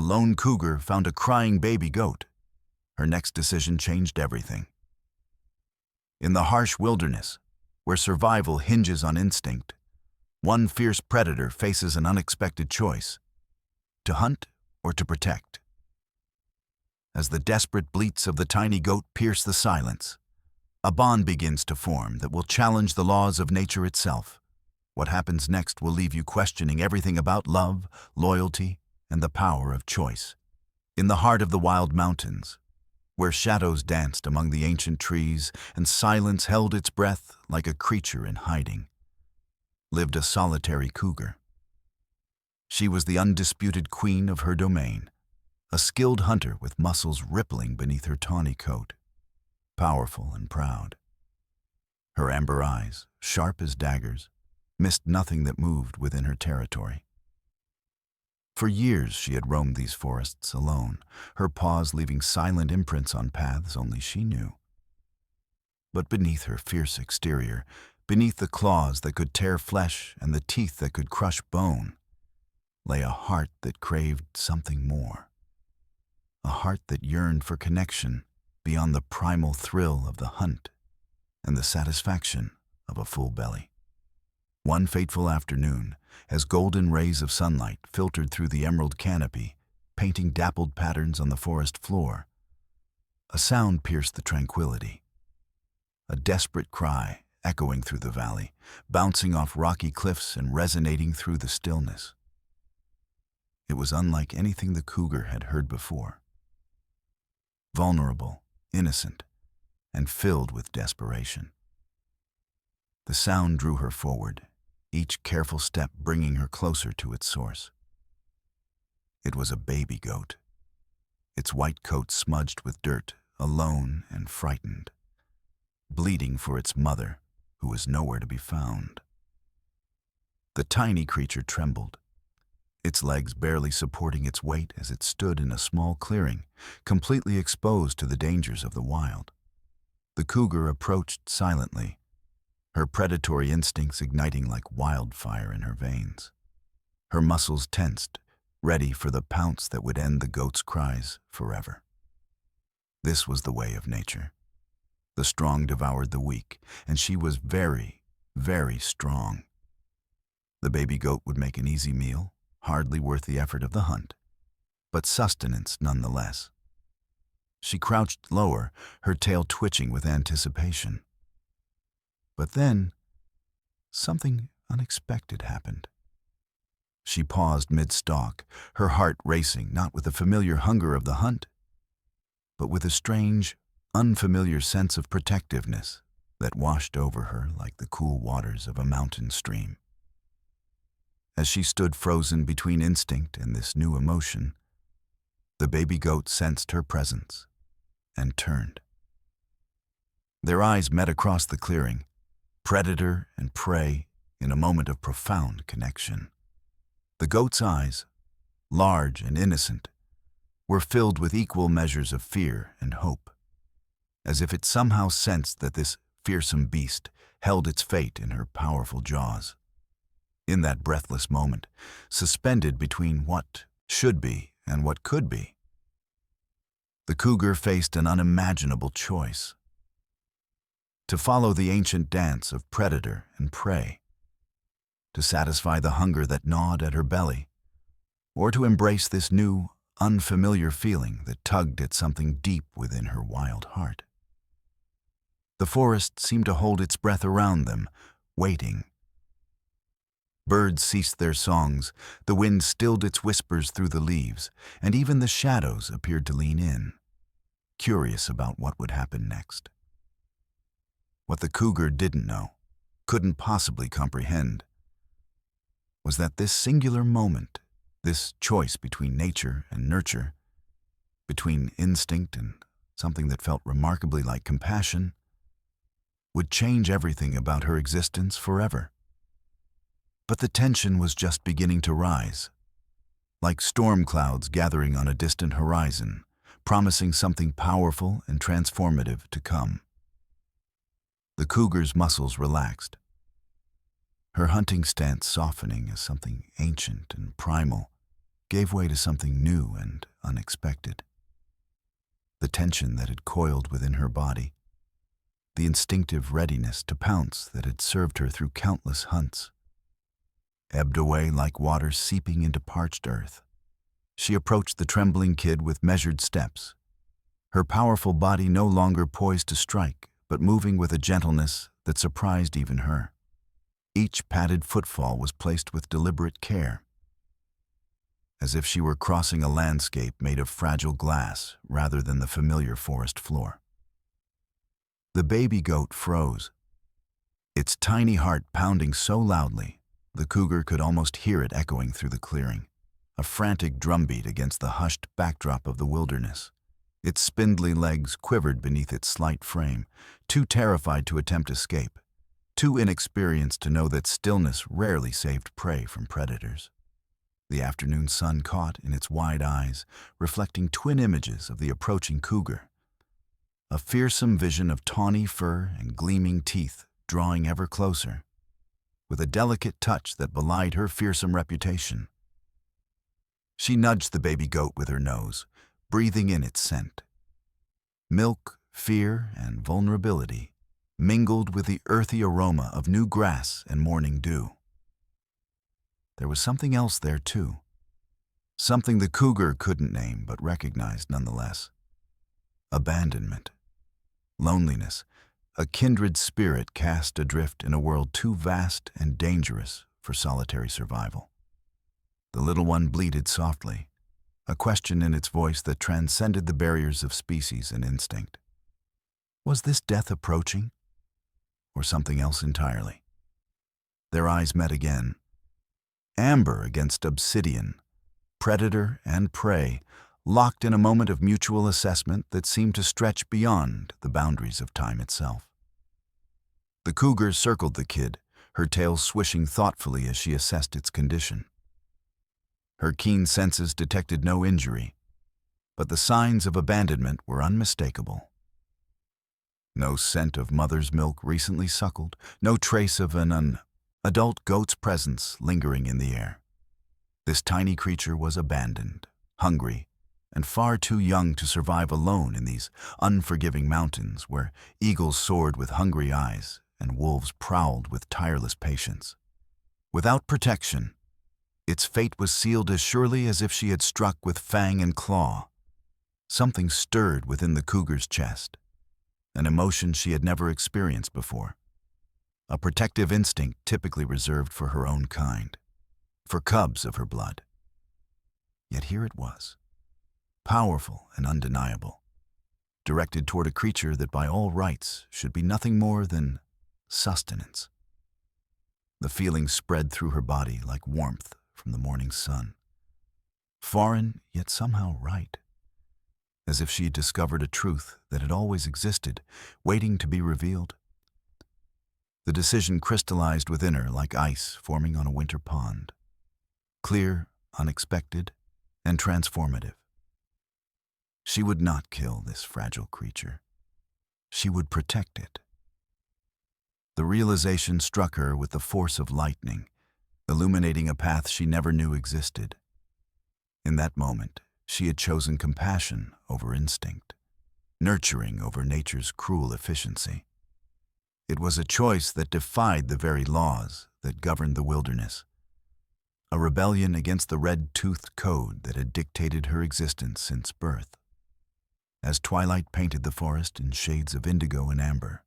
a lone cougar found a crying baby goat. Her next decision changed everything. In the harsh wilderness, where survival hinges on instinct, one fierce predator faces an unexpected choice: to hunt or to protect. As the desperate bleats of the tiny goat pierce the silence, a bond begins to form that will challenge the laws of nature itself. What happens next will leave you questioning everything about love, loyalty, and the power of choice. In the heart of the wild mountains, where shadows danced among the ancient trees and silence held its breath like a creature in hiding, lived a solitary cougar. She was the undisputed queen of her domain, a skilled hunter with muscles rippling beneath her tawny coat, powerful and proud. Her amber eyes, sharp as daggers, missed nothing that moved within her territory. For years she had roamed these forests alone, her paws leaving silent imprints on paths only she knew. But beneath her fierce exterior, beneath the claws that could tear flesh and the teeth that could crush bone, lay a heart that craved something more. A heart that yearned for connection beyond the primal thrill of the hunt and the satisfaction of a full belly. One fateful afternoon, as golden rays of sunlight filtered through the emerald canopy, painting dappled patterns on the forest floor, a sound pierced the tranquility. A desperate cry echoing through the valley, bouncing off rocky cliffs and resonating through the stillness. It was unlike anything the cougar had heard before. Vulnerable, innocent, and filled with desperation. The sound drew her forward, each careful step bringing her closer to its source. It was a baby goat, its white coat smudged with dirt, alone and frightened, bleeding for its mother, who was nowhere to be found. The tiny creature trembled, its legs barely supporting its weight as it stood in a small clearing, completely exposed to the dangers of the wild. The cougar approached silently, her predatory instincts igniting like wildfire in her veins. Her muscles tensed, ready for the pounce that would end the goat's cries forever. This was the way of nature. The strong devoured the weak, and she was very, very strong. The baby goat would make an easy meal, hardly worth the effort of the hunt, but sustenance nonetheless. She crouched lower, her tail twitching with anticipation. But then, something unexpected happened. She paused mid-stalk, her heart racing not with the familiar hunger of the hunt, but with a strange, unfamiliar sense of protectiveness that washed over her like the cool waters of a mountain stream. As she stood frozen between instinct and this new emotion, the baby goat sensed her presence and turned. Their eyes met across the clearing, predator and prey in a moment of profound connection. The goat's eyes, large and innocent, were filled with equal measures of fear and hope, as if it somehow sensed that this fearsome beast held its fate in her powerful jaws. In that breathless moment, suspended between what should be and what could be, the cougar faced an unimaginable choice: to follow the ancient dance of predator and prey, to satisfy the hunger that gnawed at her belly, or to embrace this new, unfamiliar feeling that tugged at something deep within her wild heart. The forest seemed to hold its breath around them, waiting. Birds ceased their songs, the wind stilled its whispers through the leaves, and even the shadows appeared to lean in, curious about what would happen next. What the cougar didn't know, couldn't possibly comprehend, was that this singular moment, this choice between nature and nurture, between instinct and something that felt remarkably like compassion, would change everything about her existence forever. But the tension was just beginning to rise, like storm clouds gathering on a distant horizon, promising something powerful and transformative to come. The cougar's muscles relaxed, her hunting stance softening as something ancient and primal gave way to something new and unexpected. The tension that had coiled within her body, the instinctive readiness to pounce that had served her through countless hunts, ebbed away like water seeping into parched earth. She approached the trembling kid with measured steps, her powerful body no longer poised to strike, but moving with a gentleness that surprised even her. Each padded footfall was placed with deliberate care, as if she were crossing a landscape made of fragile glass rather than the familiar forest floor. The baby goat froze, its tiny heart pounding so loudly the cougar could almost hear it echoing through the clearing, a frantic drumbeat against the hushed backdrop of the wilderness. Its spindly legs quivered beneath its slight frame, too terrified to attempt escape, too inexperienced to know that stillness rarely saved prey from predators. The afternoon sun caught in its wide eyes, reflecting twin images of the approaching cougar, a fearsome vision of tawny fur and gleaming teeth drawing ever closer, with a delicate touch that belied her fearsome reputation. She nudged the baby goat with her nose, breathing in its scent. Milk, fear, and vulnerability mingled with the earthy aroma of new grass and morning dew. There was something else there too, something the cougar couldn't name but recognized nonetheless. Abandonment, loneliness, a kindred spirit cast adrift in a world too vast and dangerous for solitary survival. The little one bleated softly, a question in its voice that transcended the barriers of species and instinct. Was this death approaching, or something else entirely? Their eyes met again. Amber against obsidian, predator and prey, locked in a moment of mutual assessment that seemed to stretch beyond the boundaries of time itself. The cougar circled the kid, her tail swishing thoughtfully as she assessed its condition. Her keen senses detected no injury, but the signs of abandonment were unmistakable. No scent of mother's milk recently suckled, no trace of an adult goat's presence lingering in the air. This tiny creature was abandoned, hungry, and far too young to survive alone in these unforgiving mountains where eagles soared with hungry eyes and wolves prowled with tireless patience. Without protection, its fate was sealed as surely as if she had struck with fang and claw. Something stirred within the cougar's chest, an emotion she had never experienced before, a protective instinct typically reserved for her own kind, for cubs of her blood. Yet here it was, powerful and undeniable, directed toward a creature that by all rights should be nothing more than sustenance. The feeling spread through her body like warmth from the morning sun, foreign yet somehow right, as if she had discovered a truth that had always existed, waiting to be revealed. The decision crystallized within her like ice forming on a winter pond, clear, unexpected, and transformative. She would not kill this fragile creature. She would protect it. The realization struck her with the force of lightning, illuminating a path she never knew existed. In that moment, she had chosen compassion over instinct, nurturing over nature's cruel efficiency. It was a choice that defied the very laws that governed the wilderness, a rebellion against the red-toothed code that had dictated her existence since birth. As twilight painted the forest in shades of indigo and amber,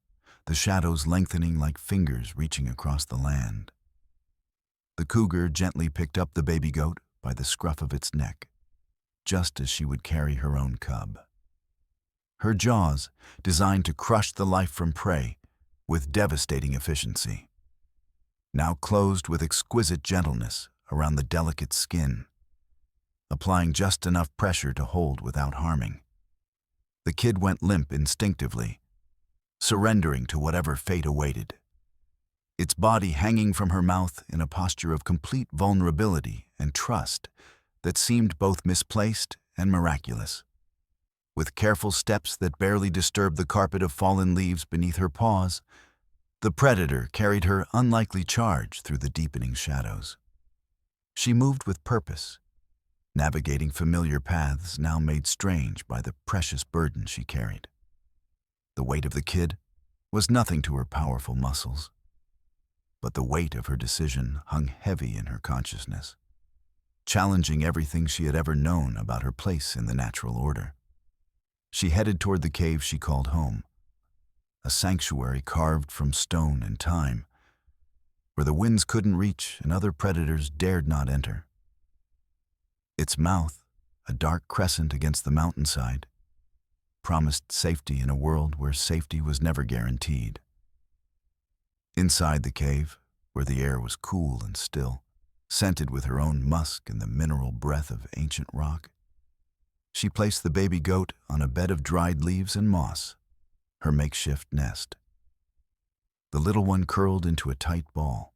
the shadows lengthening like fingers reaching across the land, the cougar gently picked up the baby goat by the scruff of its neck, just as she would carry her own cub. Her jaws, designed to crush the life from prey with devastating efficiency, now closed with exquisite gentleness around the delicate skin, applying just enough pressure to hold without harming. The kid went limp instinctively, surrendering to whatever fate awaited, its body hanging from her mouth in a posture of complete vulnerability and trust that seemed both misplaced and miraculous. With careful steps that barely disturbed the carpet of fallen leaves beneath her paws, the predator carried her unlikely charge through the deepening shadows. She moved with purpose, navigating familiar paths now made strange by the precious burden she carried. The weight of the kid was nothing to her powerful muscles, but the weight of her decision hung heavy in her consciousness, challenging everything she had ever known about her place in the natural order. She headed toward the cave she called home, a sanctuary carved from stone and time, where the winds couldn't reach and other predators dared not enter. Its mouth, a dark crescent against the mountainside, promised safety in a world where safety was never guaranteed. Inside the cave, where the air was cool and still, scented with her own musk and the mineral breath of ancient rock, she placed the baby goat on a bed of dried leaves and moss, her makeshift nest. The little one curled into a tight ball,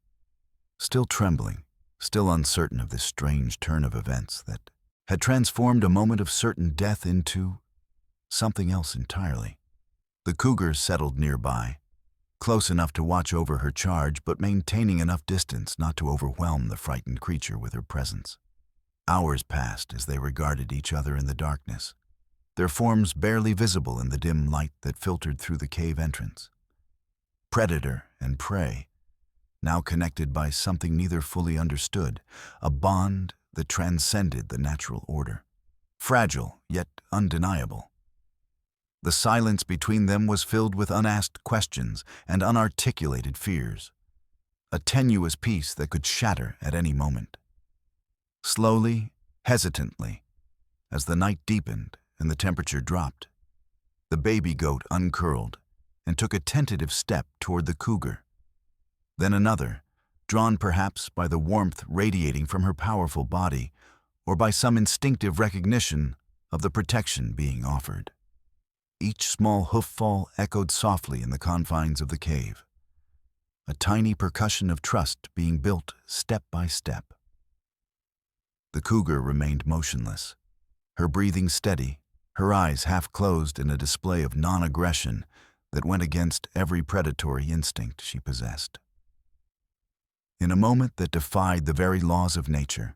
still trembling, still uncertain of this strange turn of events that had transformed a moment of certain death into something else entirely. The cougar settled nearby, close enough to watch over her charge but maintaining enough distance not to overwhelm the frightened creature with her presence. Hours passed as they regarded each other in the darkness, their forms barely visible in the dim light that filtered through the cave entrance. Predator and prey, now connected by something neither fully understood, a bond that transcended the natural order, fragile yet undeniable. The silence between them was filled with unasked questions and unarticulated fears, a tenuous peace that could shatter at any moment. Slowly, hesitantly, as the night deepened and the temperature dropped, the baby goat uncurled and took a tentative step toward the cougar. Then another, drawn perhaps by the warmth radiating from her powerful body or by some instinctive recognition of the protection being offered. Each small hoof-fall echoed softly in the confines of the cave, a tiny percussion of trust being built step by step. The cougar remained motionless, her breathing steady, her eyes half closed in a display of non-aggression that went against every predatory instinct she possessed. In a moment that defied the very laws of nature,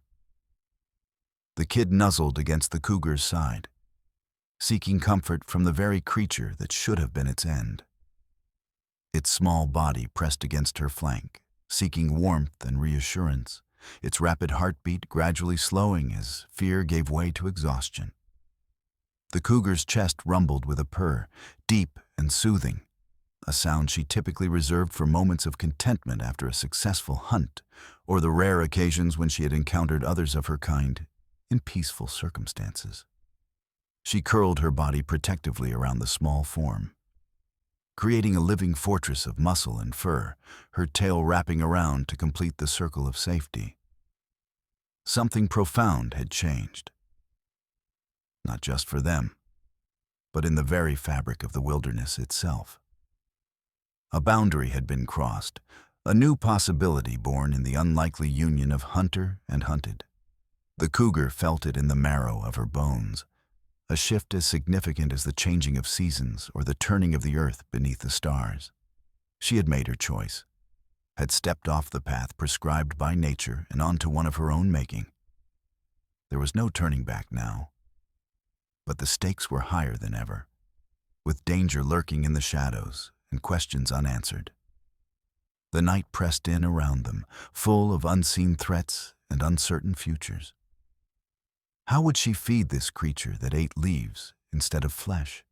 the kid nuzzled against the cougar's side, seeking comfort from the very creature that should have been its end. Its small body pressed against her flank, seeking warmth and reassurance, its rapid heartbeat gradually slowing as fear gave way to exhaustion. The cougar's chest rumbled with a purr, deep and soothing, a sound she typically reserved for moments of contentment after a successful hunt, or the rare occasions when she had encountered others of her kind in peaceful circumstances. She curled her body protectively around the small form, creating a living fortress of muscle and fur, her tail wrapping around to complete the circle of safety. Something profound had changed, not just for them, but in the very fabric of the wilderness itself. A boundary had been crossed, a new possibility born in the unlikely union of hunter and hunted. The cougar felt it in the marrow of her bones, a shift as significant as the changing of seasons or the turning of the earth beneath the stars. She had made her choice, had stepped off the path prescribed by nature and onto one of her own making. There was no turning back now, but the stakes were higher than ever, with danger lurking in the shadows and questions unanswered. The night pressed in around them, full of unseen threats and uncertain futures. How would she feed this creature that ate leaves instead of flesh?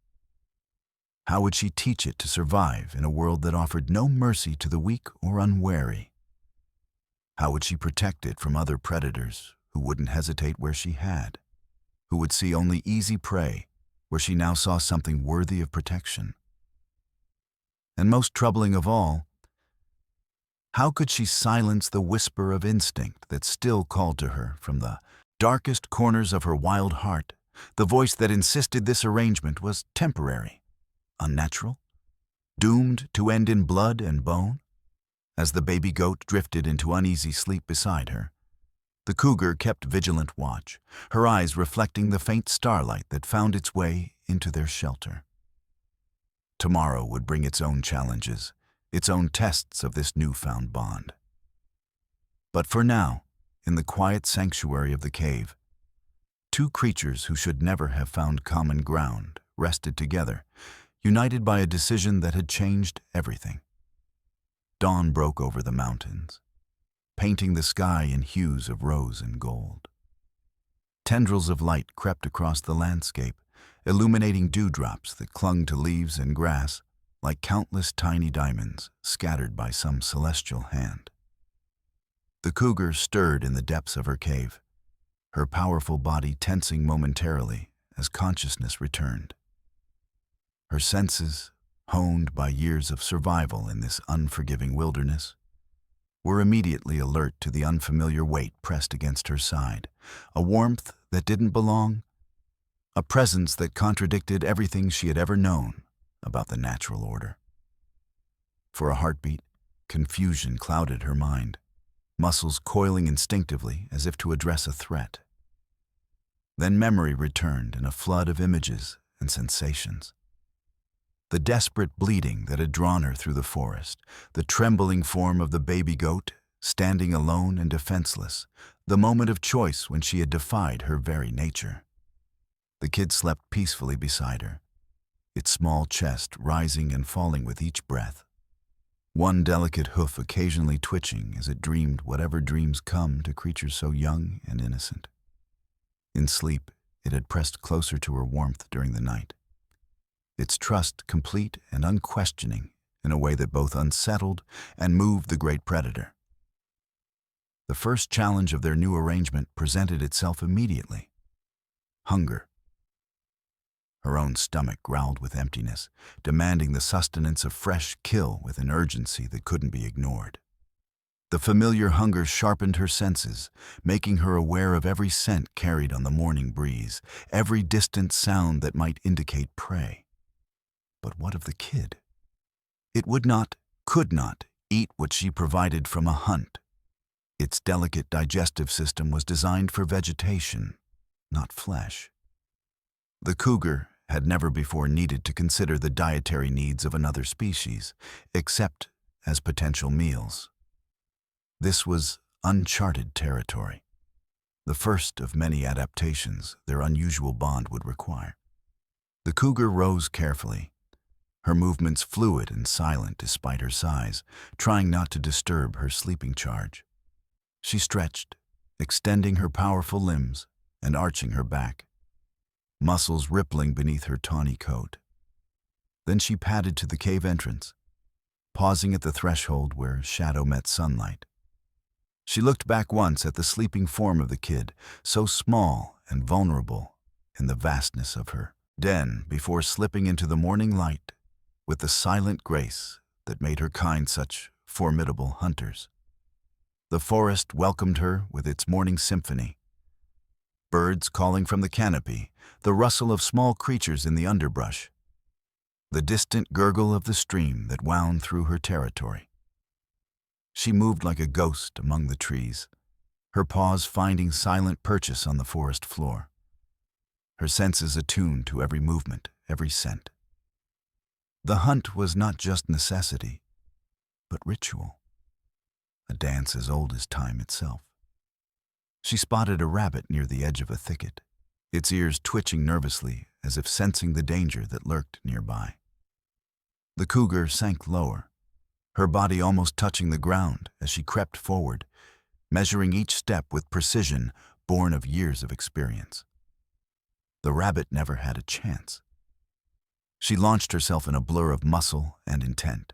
How would she teach it to survive in a world that offered no mercy to the weak or unwary? How would she protect it from other predators who wouldn't hesitate where she had, who would see only easy prey where she now saw something worthy of protection? And most troubling of all, how could she silence the whisper of instinct that still called to her from the darkest corners of her wild heart, the voice that insisted this arrangement was temporary, unnatural, doomed to end in blood and bone? As the baby goat drifted into uneasy sleep beside her, the cougar kept vigilant watch, her eyes reflecting the faint starlight that found its way into their shelter. Tomorrow would bring its own challenges, its own tests of this newfound bond. But for now, in the quiet sanctuary of the cave, Two creatures who should never have found common ground rested together, united by a decision that had changed everything. Dawn broke over the mountains, painting the sky in hues of rose and gold. Tendrils of light crept across the landscape, illuminating dewdrops that clung to leaves and grass like countless tiny diamonds scattered by some celestial hand. The cougar stirred in the depths of her cave, her powerful body tensing momentarily as consciousness returned. Her senses, honed by years of survival in this unforgiving wilderness, were immediately alert to the unfamiliar weight pressed against her side, a warmth that didn't belong, a presence that contradicted everything she had ever known about the natural order. For a heartbeat, confusion clouded her mind, muscles coiling instinctively as if to address a threat. Then memory returned in a flood of images and sensations. The desperate bleating that had drawn her through the forest, the trembling form of the baby goat standing alone and defenseless, the moment of choice when she had defied her very nature. The kid slept peacefully beside her, its small chest rising and falling with each breath, one delicate hoof occasionally twitching as it dreamed whatever dreams come to creatures so young and innocent. In sleep, it had pressed closer to her warmth during the night, its trust complete and unquestioning in a way that both unsettled and moved the great predator. The first challenge of their new arrangement presented itself immediately: hunger. Her own stomach growled with emptiness, demanding the sustenance of fresh kill with an urgency that couldn't be ignored. The familiar hunger sharpened her senses, making her aware of every scent carried on the morning breeze, every distant sound that might indicate prey. But what of the kid? It would not, could not, eat what she provided from a hunt. Its delicate digestive system was designed for vegetation, not flesh. The cougar had never before needed to consider the dietary needs of another species, except as potential meals. This was uncharted territory, the first of many adaptations their unusual bond would require. The cougar rose carefully, her movements fluid and silent despite her size, trying not to disturb her sleeping charge. She stretched, extending her powerful limbs and arching her back, muscles rippling beneath her tawny coat. Then she padded to the cave entrance, pausing at the threshold where shadow met sunlight. She looked back once at the sleeping form of the kid, so small and vulnerable in the vastness of her den, before slipping into the morning light with the silent grace that made her kind such formidable hunters. The forest welcomed her with its morning symphony. Birds calling from the canopy, the rustle of small creatures in the underbrush, the distant gurgle of the stream that wound through her territory. She moved like a ghost among the trees, her paws finding silent purchase on the forest floor, her senses attuned to every movement, every scent. The hunt was not just necessity, but ritual, a dance as old as time itself. She spotted a rabbit near the edge of a thicket, its ears twitching nervously as if sensing the danger that lurked nearby. The cougar sank lower, her body almost touching the ground as she crept forward, measuring each step with precision born of years of experience. The rabbit never had a chance. She launched herself in a blur of muscle and intent,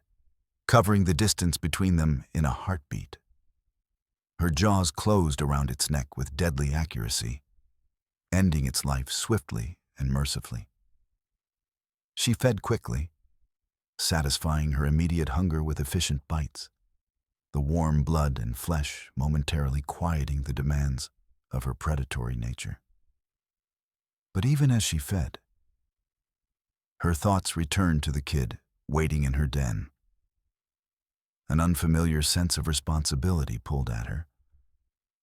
covering the distance between them in a heartbeat. Her jaws closed around its neck with deadly accuracy, ending its life swiftly and mercifully. She fed quickly, satisfying her immediate hunger with efficient bites, the warm blood and flesh momentarily quieting the demands of her predatory nature. But even as she fed, her thoughts returned to the kid waiting in her den. An unfamiliar sense of responsibility pulled at her,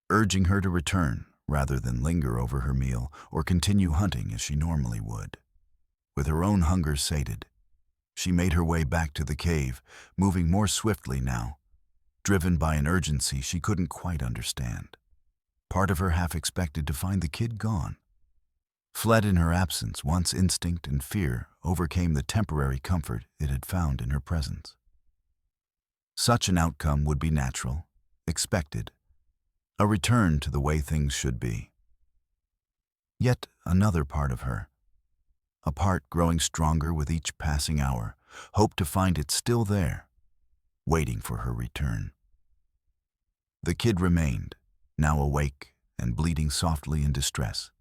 urging her to return rather than linger over her meal or continue hunting as she normally would. With her own hunger sated, she made her way back to the cave, moving more swiftly now, driven by an urgency she couldn't quite understand. Part of her half expected to find the kid gone, fled in her absence once instinct and fear overcame the temporary comfort it had found in her presence. Such an outcome would be natural, expected, a return to the way things should be. Yet another part of her, a part growing stronger with each passing hour, hoped to find it still there, waiting for her return. The kid remained, now awake and bleating softly in distress,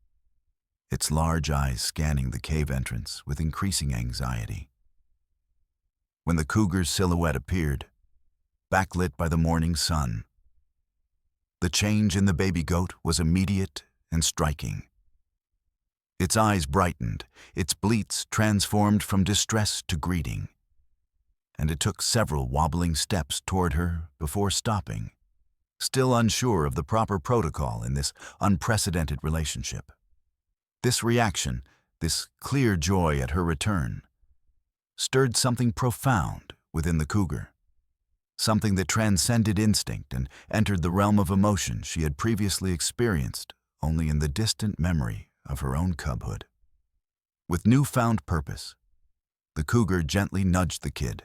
its large eyes scanning the cave entrance with increasing anxiety. When the cougar's silhouette appeared, backlit by the morning sun, the change in the baby goat was immediate and striking. Its eyes brightened, its bleats transformed from distress to greeting, and it took several wobbling steps toward her before stopping, still unsure of the proper protocol in this unprecedented relationship. This reaction, this clear joy at her return, stirred something profound within the cougar, something that transcended instinct and entered the realm of emotion she had previously experienced only in the distant memory of her own cubhood. With newfound purpose, the cougar gently nudged the kid,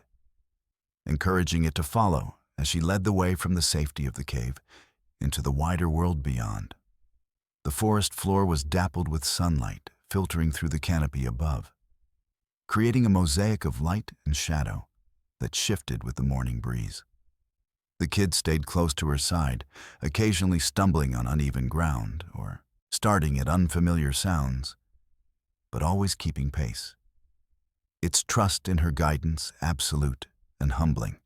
encouraging it to follow as she led the way from the safety of the cave into the wider world beyond. The forest floor was dappled with sunlight filtering through the canopy above, creating a mosaic of light and shadow that shifted with the morning breeze. The kid stayed close to her side, occasionally stumbling on uneven ground or starting at unfamiliar sounds, but always keeping pace. Its trust in her guidance absolute and humbling.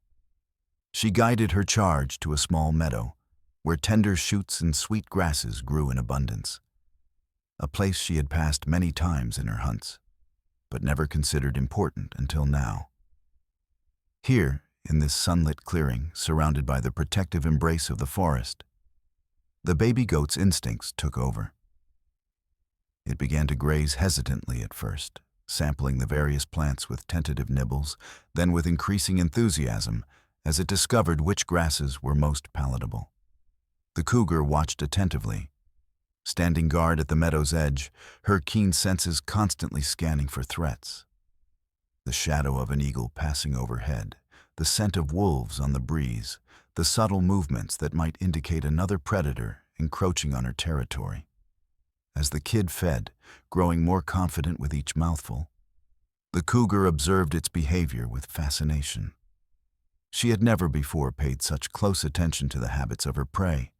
She guided her charge to a small meadow where tender shoots and sweet grasses grew in abundance, a place she had passed many times in her hunts, but never considered important until now. Here, in this sunlit clearing surrounded by the protective embrace of the forest, the baby goat's instincts took over. It began to graze hesitantly at first, sampling the various plants with tentative nibbles, then with increasing enthusiasm as it discovered which grasses were most palatable. The cougar watched attentively, standing guard at the meadow's edge, her keen senses constantly scanning for threats. The shadow of an eagle passing overhead, the scent of wolves on the breeze, the subtle movements that might indicate another predator encroaching on her territory. As the kid fed, growing more confident with each mouthful, the cougar observed its behavior with fascination. She had never before paid such close attention to the habits of her prey,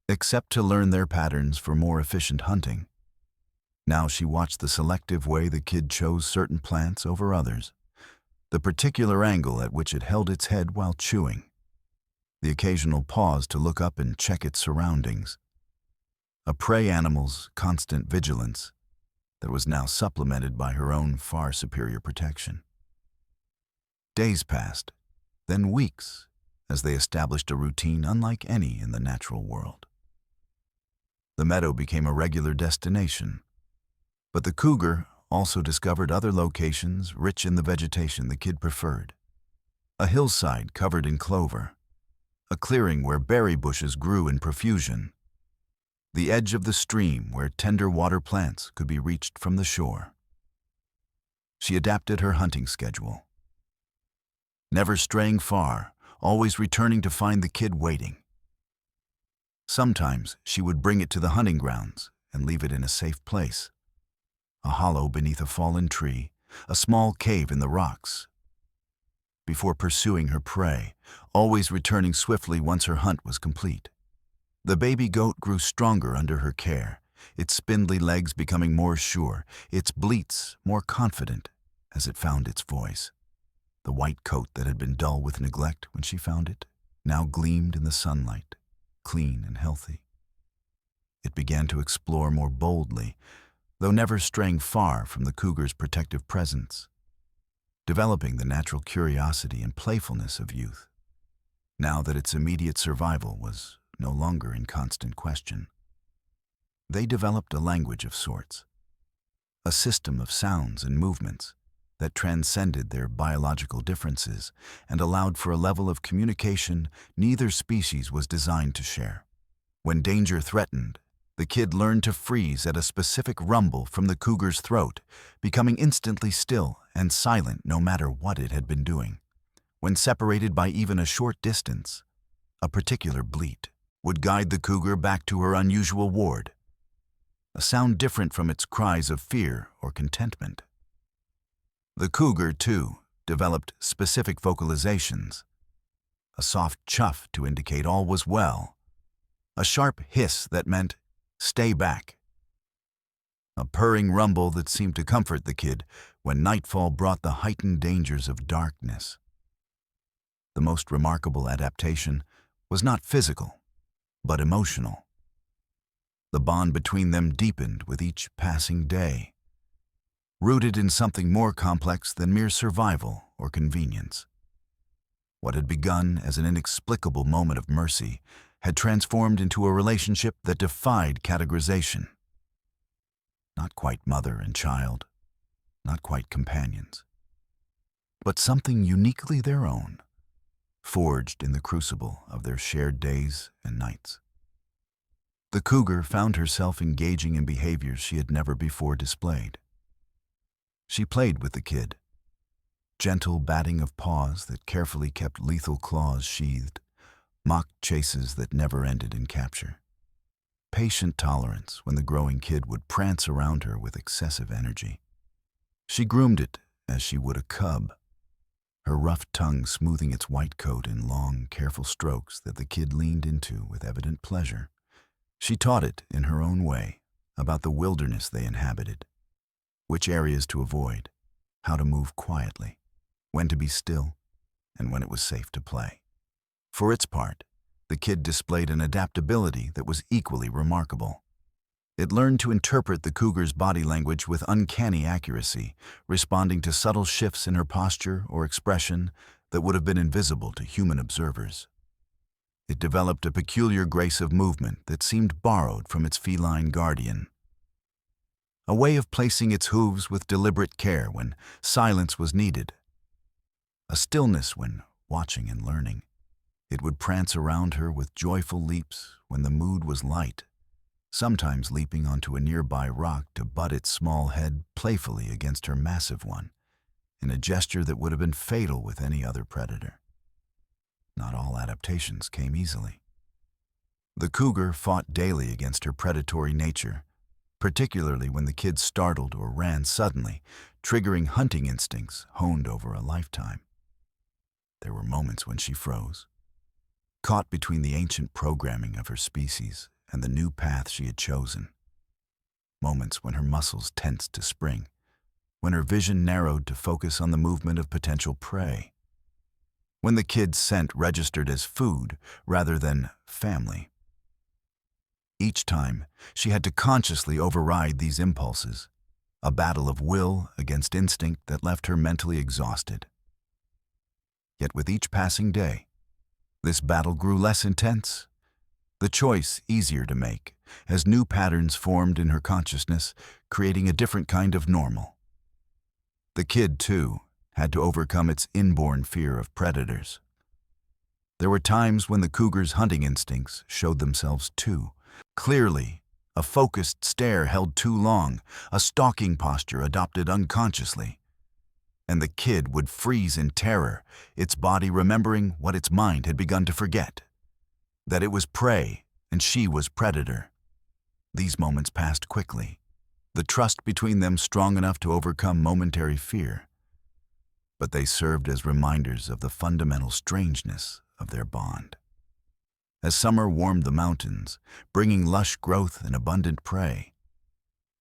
except to learn their patterns for more efficient hunting. Now she watched the selective way the kid chose certain plants over others, the particular angle at which it held its head while chewing, the occasional pause to look up and check its surroundings, a prey animal's constant vigilance that was now supplemented by her own far superior protection. Days passed, then weeks, as they established a routine unlike any in the natural world. The meadow became a regular destination, but the cougar also discovered other locations rich in the vegetation the kid preferred. A hillside covered in clover, a clearing where berry bushes grew in profusion, the edge of the stream where tender water plants could be reached from the shore. She adapted her hunting schedule, never straying far, always returning to find the kid waiting. Sometimes she would bring it to the hunting grounds and leave it in a safe place, a hollow beneath a fallen tree, a small cave in the rocks, before pursuing her prey, always returning swiftly once her hunt was complete. The baby goat grew stronger under her care, its spindly legs becoming more sure, its bleats more confident as it found its voice. The white coat that had been dull with neglect when she found it now gleamed in the sunlight, clean and healthy. It began to explore more boldly, though never straying far from the cougar's protective presence, developing the natural curiosity and playfulness of youth, now that its immediate survival was no longer in constant question. They developed a language of sorts, a system of sounds and movements that transcended their biological differences and allowed for a level of communication neither species was designed to share. When danger threatened, The kid learned to freeze at a specific rumble from the cougar's throat, becoming instantly still and silent no matter what it had been doing. When separated by even a short distance, a particular bleat would guide the cougar back to her unusual ward, a sound different from its cries of fear or contentment. The cougar, too, developed specific vocalizations, a soft chuff to indicate all was well, a sharp hiss that meant, "Stay back," a purring rumble that seemed to comfort the kid when nightfall brought the heightened dangers of darkness. The most remarkable adaptation was not physical, but emotional. The bond between them deepened with each passing day, rooted in something more complex than mere survival or convenience. What had begun as an inexplicable moment of mercy had transformed into a relationship that defied categorization. Not quite mother and child, not quite companions, but something uniquely their own, forged in the crucible of their shared days and nights. The cougar found herself engaging in behaviors she had never before displayed. She played with the kid, gentle batting of paws that carefully kept lethal claws sheathed, mock chases that never ended in capture, patient tolerance when the growing kid would prance around her with excessive energy. She groomed it as she would a cub, her rough tongue smoothing its white coat in long, careful strokes that the kid leaned into with evident pleasure. She taught it, in her own way, about the wilderness they inhabited, which areas to avoid, how to move quietly, when to be still, and when it was safe to play. For its part, the kid displayed an adaptability that was equally remarkable. It learned to interpret the cougar's body language with uncanny accuracy, responding to subtle shifts in her posture or expression that would have been invisible to human observers. It developed a peculiar grace of movement that seemed borrowed from its feline guardian, a way of placing its hooves with deliberate care when silence was needed, a stillness when watching and learning. It would prance around her with joyful leaps when the mood was light, sometimes leaping onto a nearby rock to butt its small head playfully against her massive one, in a gesture that would have been fatal with any other predator. Not all adaptations came easily. The cougar fought daily against her predatory nature, particularly when the kid startled or ran suddenly, triggering hunting instincts honed over a lifetime. There were moments when she froze, caught between the ancient programming of her species and the new path she had chosen. Moments when her muscles tensed to spring, when her vision narrowed to focus on the movement of potential prey, when the kid's scent registered as food rather than family. Each time, she had to consciously override these impulses, a battle of will against instinct that left her mentally exhausted. Yet with each passing day, this battle grew less intense, the choice easier to make, as new patterns formed in her consciousness, creating a different kind of normal. The kid, too, had to overcome its inborn fear of predators. There were times when the cougar's hunting instincts showed themselves too clearly, a focused stare held too long, a stalking posture adopted unconsciously. And the kid would freeze in terror, its body remembering what its mind had begun to forget, that it was prey and she was predator. These moments passed quickly, the trust between them strong enough to overcome momentary fear. But they served as reminders of the fundamental strangeness of their bond. As summer warmed the mountains, bringing lush growth and abundant prey,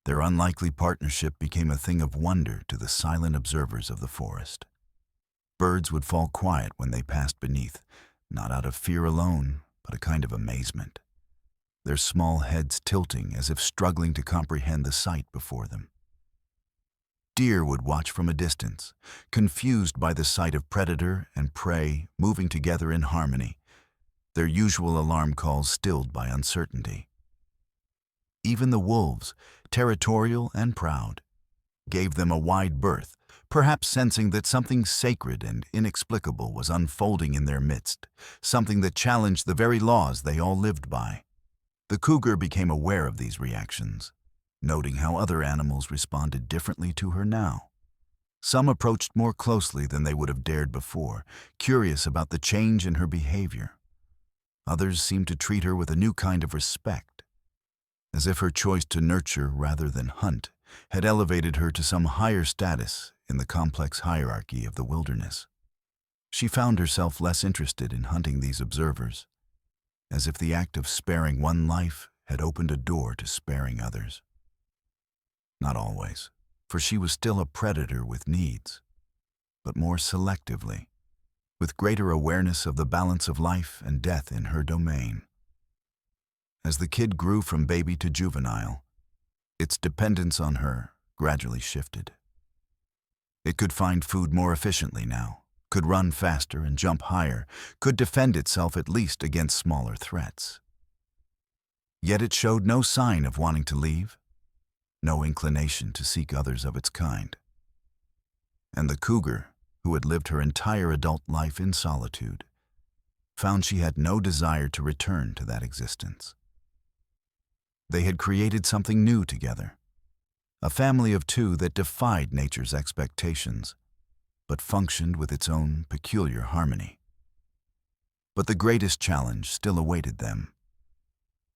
their unlikely partnership became a thing of wonder to the silent observers of the forest. Birds would fall quiet when they passed beneath, not out of fear alone, but a kind of amazement, their small heads tilting as if struggling to comprehend the sight before them. Deer would watch from a distance, confused by the sight of predator and prey moving together in harmony, their usual alarm calls stilled by uncertainty. Even the wolves, territorial and proud, gave them a wide berth, perhaps sensing that something sacred and inexplicable was unfolding in their midst, something that challenged the very laws they all lived by. The cougar became aware of these reactions, noting how other animals responded differently to her now. Some approached more closely than they would have dared before, curious about the change in her behavior. Others seemed to treat her with a new kind of respect, as if her choice to nurture rather than hunt had elevated her to some higher status in the complex hierarchy of the wilderness. She found herself less interested in hunting these observers, as if the act of sparing one life had opened a door to sparing others. Not always, for she was still a predator with needs, but more selectively, with greater awareness of the balance of life and death in her domain. As the kid grew from baby to juvenile, its dependence on her gradually shifted. It could find food more efficiently now, could run faster and jump higher, could defend itself at least against smaller threats. Yet it showed no sign of wanting to leave, no inclination to seek others of its kind. And the cougar, who had lived her entire adult life in solitude, found she had no desire to return to that existence. They had created something new together, a family of two that defied nature's expectations, but functioned with its own peculiar harmony. But the greatest challenge still awaited them,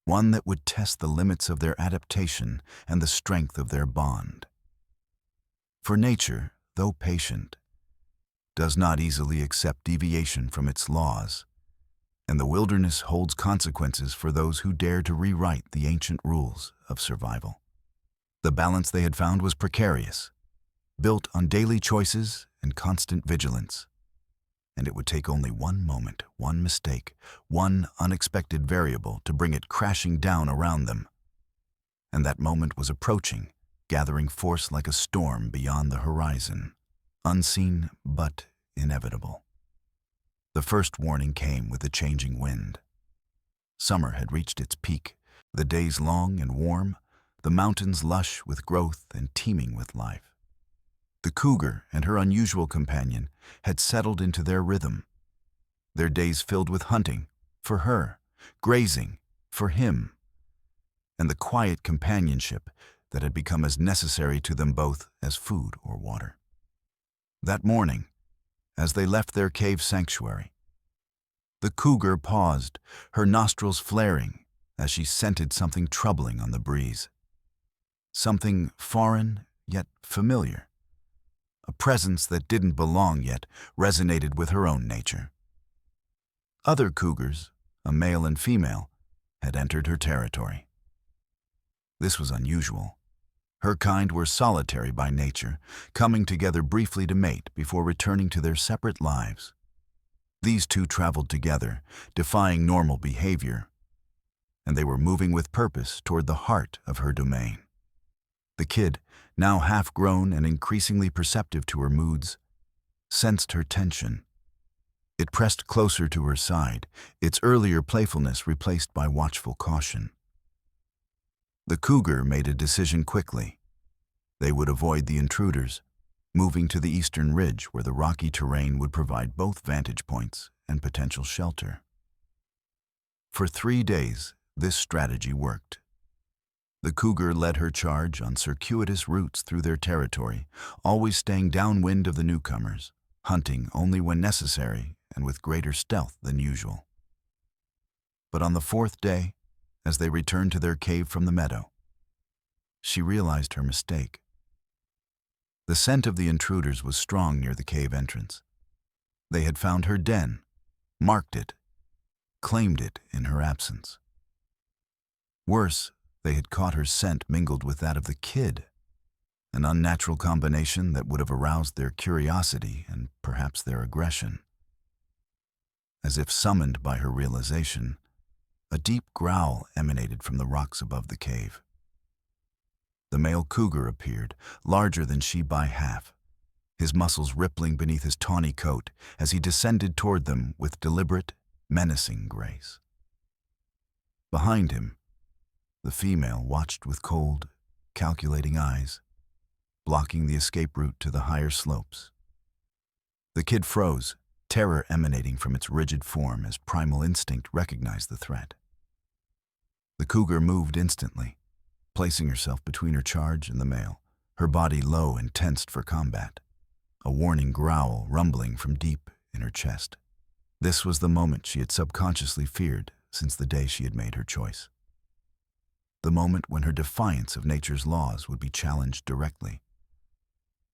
one that would test the limits of their adaptation and the strength of their bond. For nature, though patient, does not easily accept deviation from its laws, and the wilderness holds consequences for those who dare to rewrite the ancient rules of survival. The balance they had found was precarious, built on daily choices and constant vigilance, and it would take only one moment, one mistake, one unexpected variable to bring it crashing down around them. And that moment was approaching, gathering force like a storm beyond the horizon, unseen but inevitable. The first warning came with the changing wind. Summer had reached its peak, the days long and warm, the mountains lush with growth and teeming with life. The cougar and her unusual companion had settled into their rhythm, their days filled with hunting, for her, grazing, for him, and the quiet companionship that had become as necessary to them both as food or water. That morning, as they left their cave sanctuary, the cougar paused, her nostrils flaring as she scented something troubling on the breeze. Something foreign yet familiar. A presence that didn't belong yet resonated with her own nature. Other cougars, a male and female, had entered her territory. This was unusual. Her kind were solitary by nature, coming together briefly to mate before returning to their separate lives. These two traveled together, defying normal behavior, and they were moving with purpose toward the heart of her domain. The kid, now half-grown and increasingly perceptive to her moods, sensed her tension. It pressed closer to her side, its earlier playfulness replaced by watchful caution. The cougar made a decision quickly. They would avoid the intruders, moving to the eastern ridge where the rocky terrain would provide both vantage points and potential shelter. For 3 days, this strategy worked. The cougar led her charge on circuitous routes through their territory, always staying downwind of the newcomers, hunting only when necessary and with greater stealth than usual. But on the 4th day, as they returned to their cave from the meadow, she realized her mistake. The scent of the intruders was strong near the cave entrance. They had found her den, marked it, claimed it in her absence. Worse, they had caught her scent mingled with that of the kid, an unnatural combination that would have aroused their curiosity and perhaps their aggression. As if summoned by her realization, a deep growl emanated from the rocks above the cave. The male cougar appeared, larger than she by half, his muscles rippling beneath his tawny coat as he descended toward them with deliberate, menacing grace. Behind him, the female watched with cold, calculating eyes, blocking the escape route to the higher slopes. The kid froze, terror emanating from its rigid form as primal instinct recognized the threat. The cougar moved instantly, placing herself between her charge and the male, her body low and tensed for combat, a warning growl rumbling from deep in her chest. This was the moment she had subconsciously feared since the day she had made her choice. The moment when her defiance of nature's laws would be challenged directly,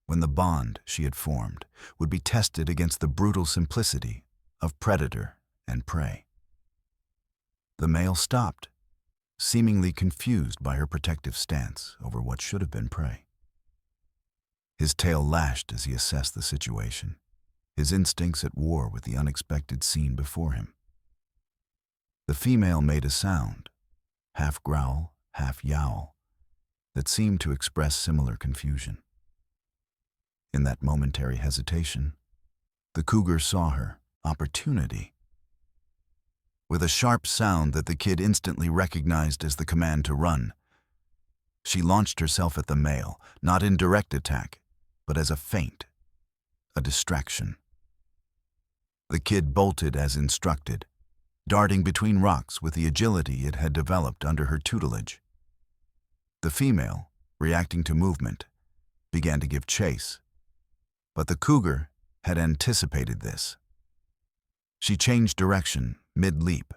when the bond she had formed would be tested against the brutal simplicity of predator and prey. The male stopped, seemingly confused by her protective stance over what should have been prey. His tail lashed as he assessed the situation, his instincts at war with the unexpected scene before him. The female made a sound, half growl, half yowl, that seemed to express similar confusion. In that momentary hesitation, the cougar saw her opportunity. With a sharp sound that the kid instantly recognized as the command to run, she launched herself at the male, not in direct attack, but as a feint, a distraction. The kid bolted as instructed, darting between rocks with the agility it had developed under her tutelage. The female, reacting to movement, began to give chase, but the cougar had anticipated this. She changed direction mid-leap,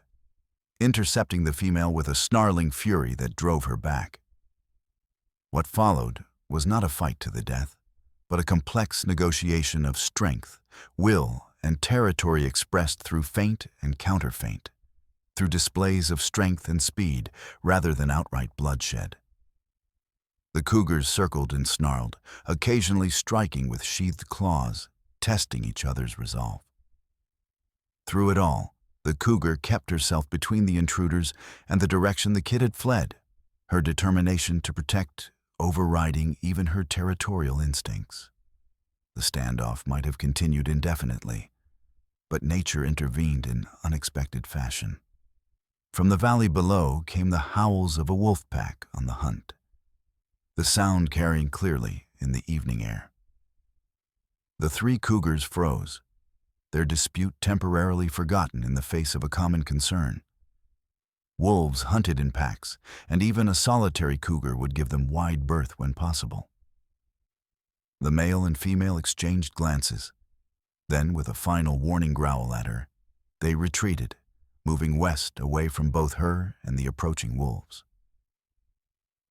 intercepting the female with a snarling fury that drove her back. What followed was not a fight to the death, but a complex negotiation of strength, will, and territory expressed through feint and counterfeint, through displays of strength and speed rather than outright bloodshed. The cougars circled and snarled, occasionally striking with sheathed claws, testing each other's resolve. Through it all, the cougar kept herself between the intruders and the direction the kid had fled, her determination to protect overriding even her territorial instincts. The standoff might have continued indefinitely, but nature intervened in unexpected fashion. From the valley below came the howls of a wolf pack on the hunt, the sound carrying clearly in the evening air. The three cougars froze, their dispute temporarily forgotten in the face of a common concern. Wolves hunted in packs, and even a solitary cougar would give them wide berth when possible. The male and female exchanged glances. Then, with a final warning growl at her, they retreated, moving west away from both her and the approaching wolves.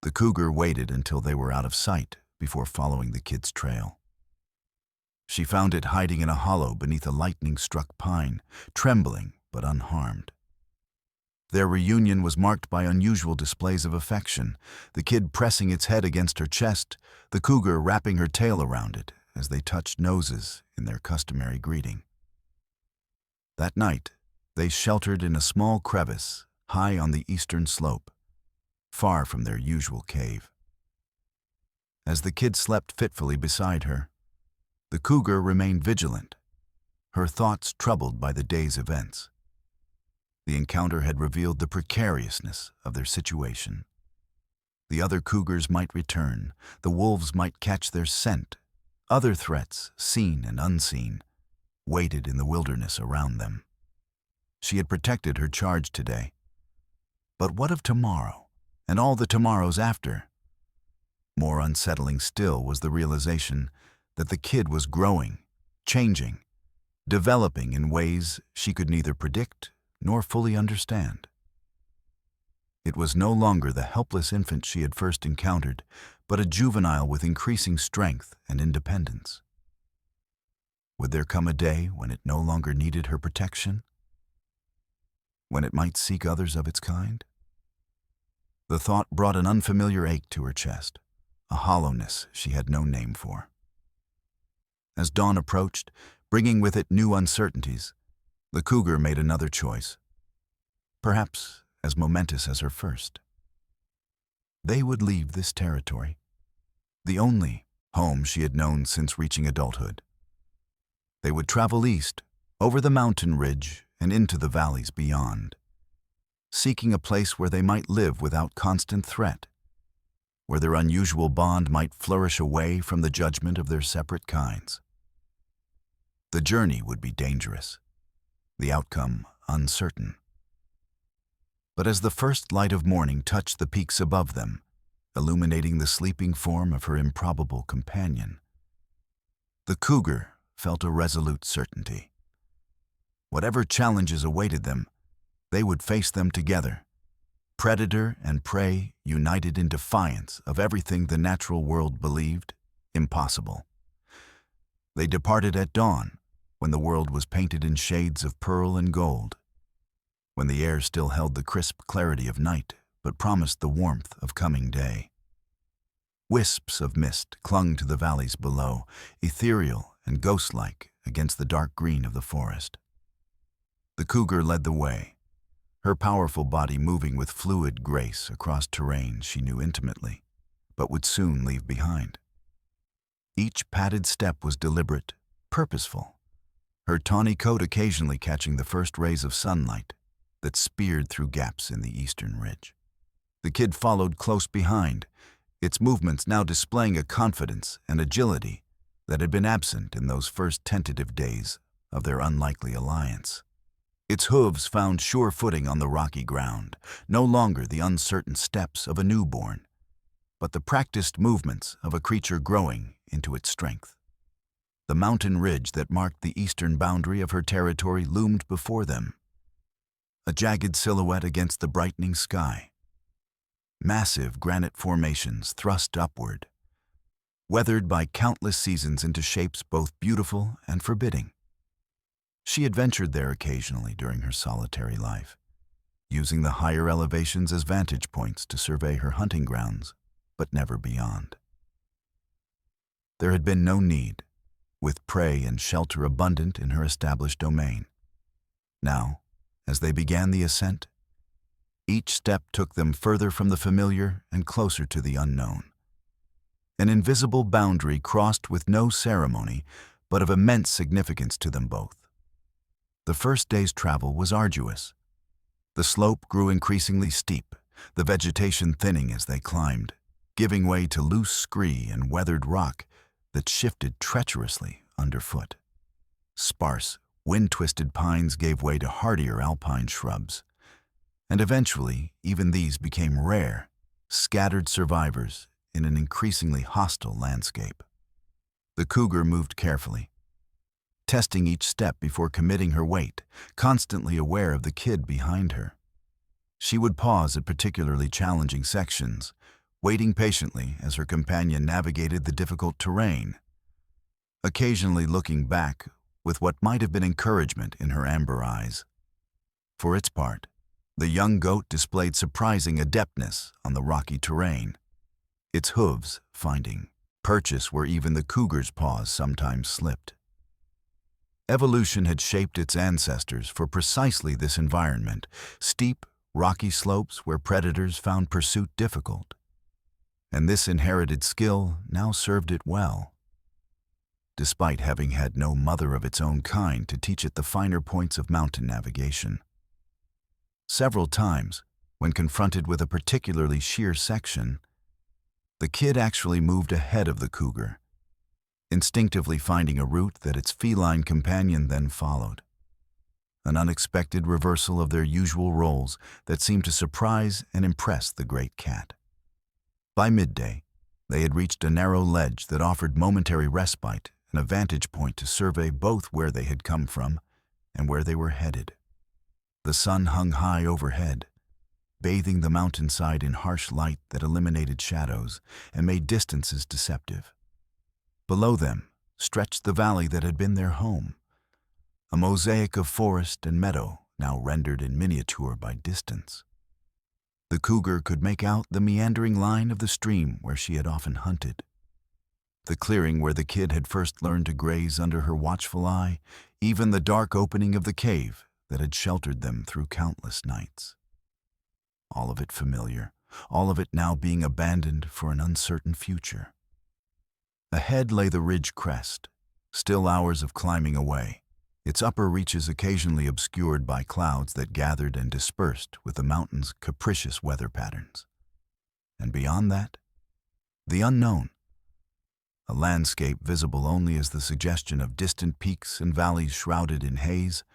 The cougar waited until they were out of sight before following the kid's trail. She found it hiding in a hollow beneath a lightning-struck pine, trembling but unharmed. Their reunion was marked by unusual displays of affection, the kid pressing its head against her chest, the cougar wrapping her tail around it as they touched noses in their customary greeting. That night, they sheltered in a small crevice high on the eastern slope, far from their usual cave. As the kid slept fitfully beside her, the cougar remained vigilant, her thoughts troubled by the day's events. The encounter had revealed the precariousness of their situation. The other cougars might return, the wolves might catch their scent, other threats, seen and unseen, waited in the wilderness around them. She had protected her charge today. But what of tomorrow, and all the tomorrows after? More unsettling still was the realization that the kid was growing, changing, developing in ways she could neither predict nor fully understand. It was no longer the helpless infant she had first encountered, but a juvenile with increasing strength and independence. Would there come a day when it no longer needed her protection? When it might seek others of its kind? The thought brought an unfamiliar ache to her chest, a hollowness she had no name for. As dawn approached, bringing with it new uncertainties, the cougar made another choice, perhaps as momentous as her first. They would leave this territory, the only home she had known since reaching adulthood. They would travel east, over the mountain ridge and into the valleys beyond, seeking a place where they might live without constant threat, where their unusual bond might flourish away from the judgment of their separate kinds. The journey would be dangerous, the outcome uncertain. But as the first light of morning touched the peaks above them, illuminating the sleeping form of her improbable companion, the cougar felt a resolute certainty. Whatever challenges awaited them, they would face them together, predator and prey united in defiance of everything the natural world believed impossible. They departed at dawn, when the world was painted in shades of pearl and gold, when the air still held the crisp clarity of night but promised the warmth of coming day. Wisps of mist clung to the valleys below, ethereal and ghost-like against the dark green of the forest. The cougar led the way, her powerful body moving with fluid grace across terrain she knew intimately, but would soon leave behind. Each padded step was deliberate, purposeful, her tawny coat occasionally catching the first rays of sunlight that speared through gaps in the eastern ridge. The kid followed close behind, its movements now displaying a confidence and agility that had been absent in those first tentative days of their unlikely alliance. Its hooves found sure footing on the rocky ground, no longer the uncertain steps of a newborn, but the practiced movements of a creature growing into its strength. The mountain ridge that marked the eastern boundary of her territory loomed before them, a jagged silhouette against the brightening sky. Massive granite formations thrust upward, weathered by countless seasons into shapes both beautiful and forbidding. She had ventured there occasionally during her solitary life, using the higher elevations as vantage points to survey her hunting grounds, but never beyond. There had been no need, with prey and shelter abundant in her established domain. Now, as they began the ascent, each step took them further from the familiar and closer to the unknown. An invisible boundary crossed with no ceremony, but of immense significance to them both. The first day's travel was arduous. The slope grew increasingly steep, the vegetation thinning as they climbed, giving way to loose scree and weathered rock that shifted treacherously underfoot. Sparse, wind-twisted pines gave way to hardier alpine shrubs, and eventually even these became rare, scattered survivors in an increasingly hostile landscape. The cougar moved carefully, testing each step before committing her weight, constantly aware of the kid behind her. She would pause at particularly challenging sections, waiting patiently as her companion navigated the difficult terrain, occasionally looking back with what might have been encouragement in her amber eyes. For its part, the young goat displayed surprising adeptness on the rocky terrain, its hooves finding purchase where even the cougar's paws sometimes slipped. Evolution had shaped its ancestors for precisely this environment, steep, rocky slopes where predators found pursuit difficult. And this inherited skill now served it well, despite having had no mother of its own kind to teach it the finer points of mountain navigation. Several times, when confronted with a particularly sheer section, the kid actually moved ahead of the cougar, instinctively finding a route that its feline companion then followed. An unexpected reversal of their usual roles that seemed to surprise and impress the great cat. By midday, they had reached a narrow ledge that offered momentary respite and a vantage point to survey both where they had come from and where they were headed. The sun hung high overhead, bathing the mountainside in harsh light that eliminated shadows and made distances deceptive. Below them stretched the valley that had been their home, a mosaic of forest and meadow now rendered in miniature by distance. The cougar could make out the meandering line of the stream where she had often hunted, the clearing where the kid had first learned to graze under her watchful eye, even the dark opening of the cave that had sheltered them through countless nights. All of it familiar, all of it now being abandoned for an uncertain future. Ahead lay the ridge crest, still hours of climbing away, its upper reaches occasionally obscured by clouds that gathered and dispersed with the mountain's capricious weather patterns. And beyond that, the unknown, a landscape visible only as the suggestion of distant peaks and valleys shrouded in haze,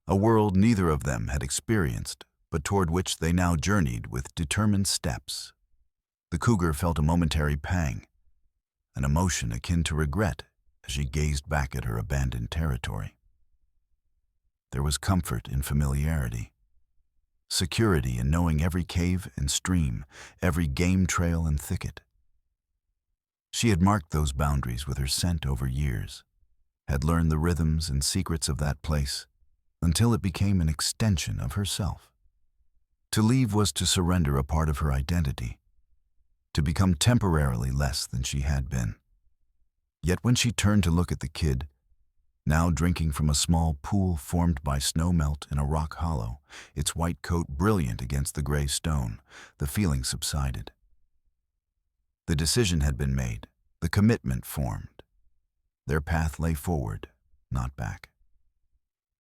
a world neither of them had experienced but toward which they now journeyed with determined steps. The cougar felt a momentary pang, an emotion akin to regret as she gazed back at her abandoned territory. There was comfort in familiarity, security in knowing every cave and stream, every game trail and thicket. She had marked those boundaries with her scent over years, had learned the rhythms and secrets of that place until it became an extension of herself. To leave was to surrender a part of her identity, to become temporarily less than she had been. Yet when she turned to look at the kid, now drinking from a small pool formed by snowmelt in a rock hollow, its white coat brilliant against the gray stone, the feeling subsided. The decision had been made, the commitment formed. Their path lay forward, not back.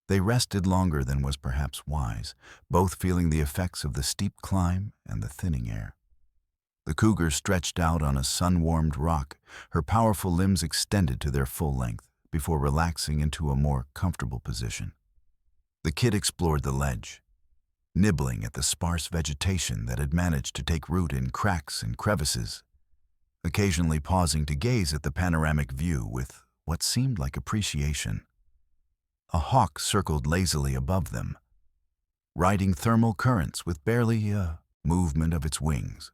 They rested longer than was perhaps wise, both feeling the effects of the steep climb and the thinning air. The cougar stretched out on a sun-warmed rock, her powerful limbs extended to their full length before relaxing into a more comfortable position. The kid explored the ledge, nibbling at the sparse vegetation that had managed to take root in cracks and crevices, occasionally pausing to gaze at the panoramic view with what seemed like appreciation. A hawk circled lazily above them, riding thermal currents with barely a movement of its wings,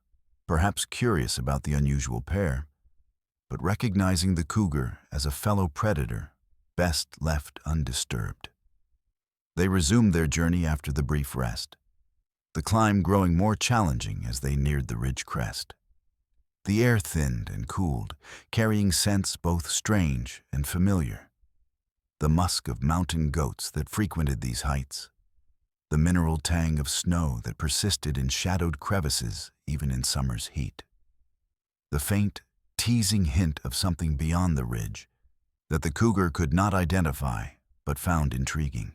perhaps curious about the unusual pair, but recognizing the cougar as a fellow predator best left undisturbed. They resumed their journey after the brief rest, the climb growing more challenging as they neared the ridge crest. The air thinned and cooled, carrying scents both strange and familiar. The musk of mountain goats that frequented these heights, the mineral tang of snow that persisted in shadowed crevices even in summer's heat, the faint, teasing hint of something beyond the ridge that the cougar could not identify but found intriguing.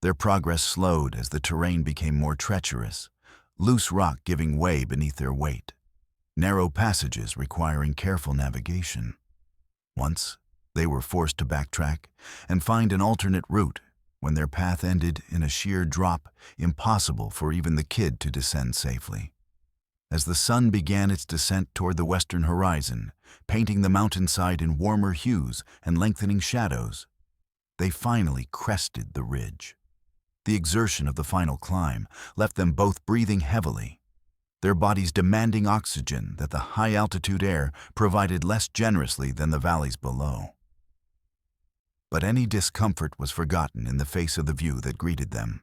Their progress slowed as the terrain became more treacherous, loose rock giving way beneath their weight, narrow passages requiring careful navigation. Once, they were forced to backtrack and find an alternate route when their path ended in a sheer drop impossible for even the kid to descend safely. As the sun began its descent toward the western horizon, painting the mountainside in warmer hues and lengthening shadows, they finally crested the ridge. The exertion of the final climb left them both breathing heavily, their bodies demanding oxygen that the high-altitude air provided less generously than the valleys below. But any discomfort was forgotten in the face of the view that greeted them.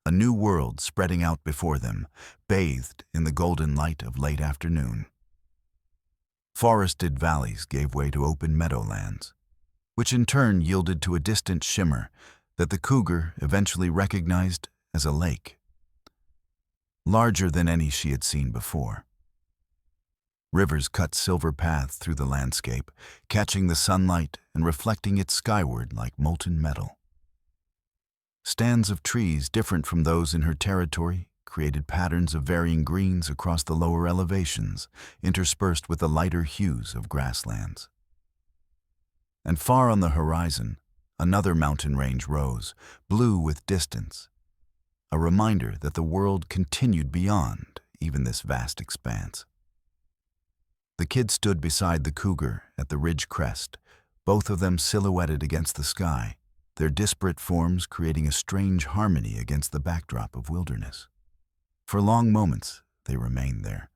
A new world spreading out before them, bathed in the golden light of late afternoon. Forested valleys gave way to open meadowlands, which in turn yielded to a distant shimmer that the cougar eventually recognized as a lake, larger than any she had seen before. Rivers cut silver paths through the landscape, catching the sunlight and reflecting it skyward like molten metal. Stands of trees different from those in her territory created patterns of varying greens across the lower elevations, interspersed with the lighter hues of grasslands. And far on the horizon, another mountain range rose, blue with distance, a reminder that the world continued beyond even this vast expanse. The kid stood beside the cougar at the ridge crest, both of them silhouetted against the sky, their disparate forms creating a strange harmony against the backdrop of wilderness. For long moments, they remained there,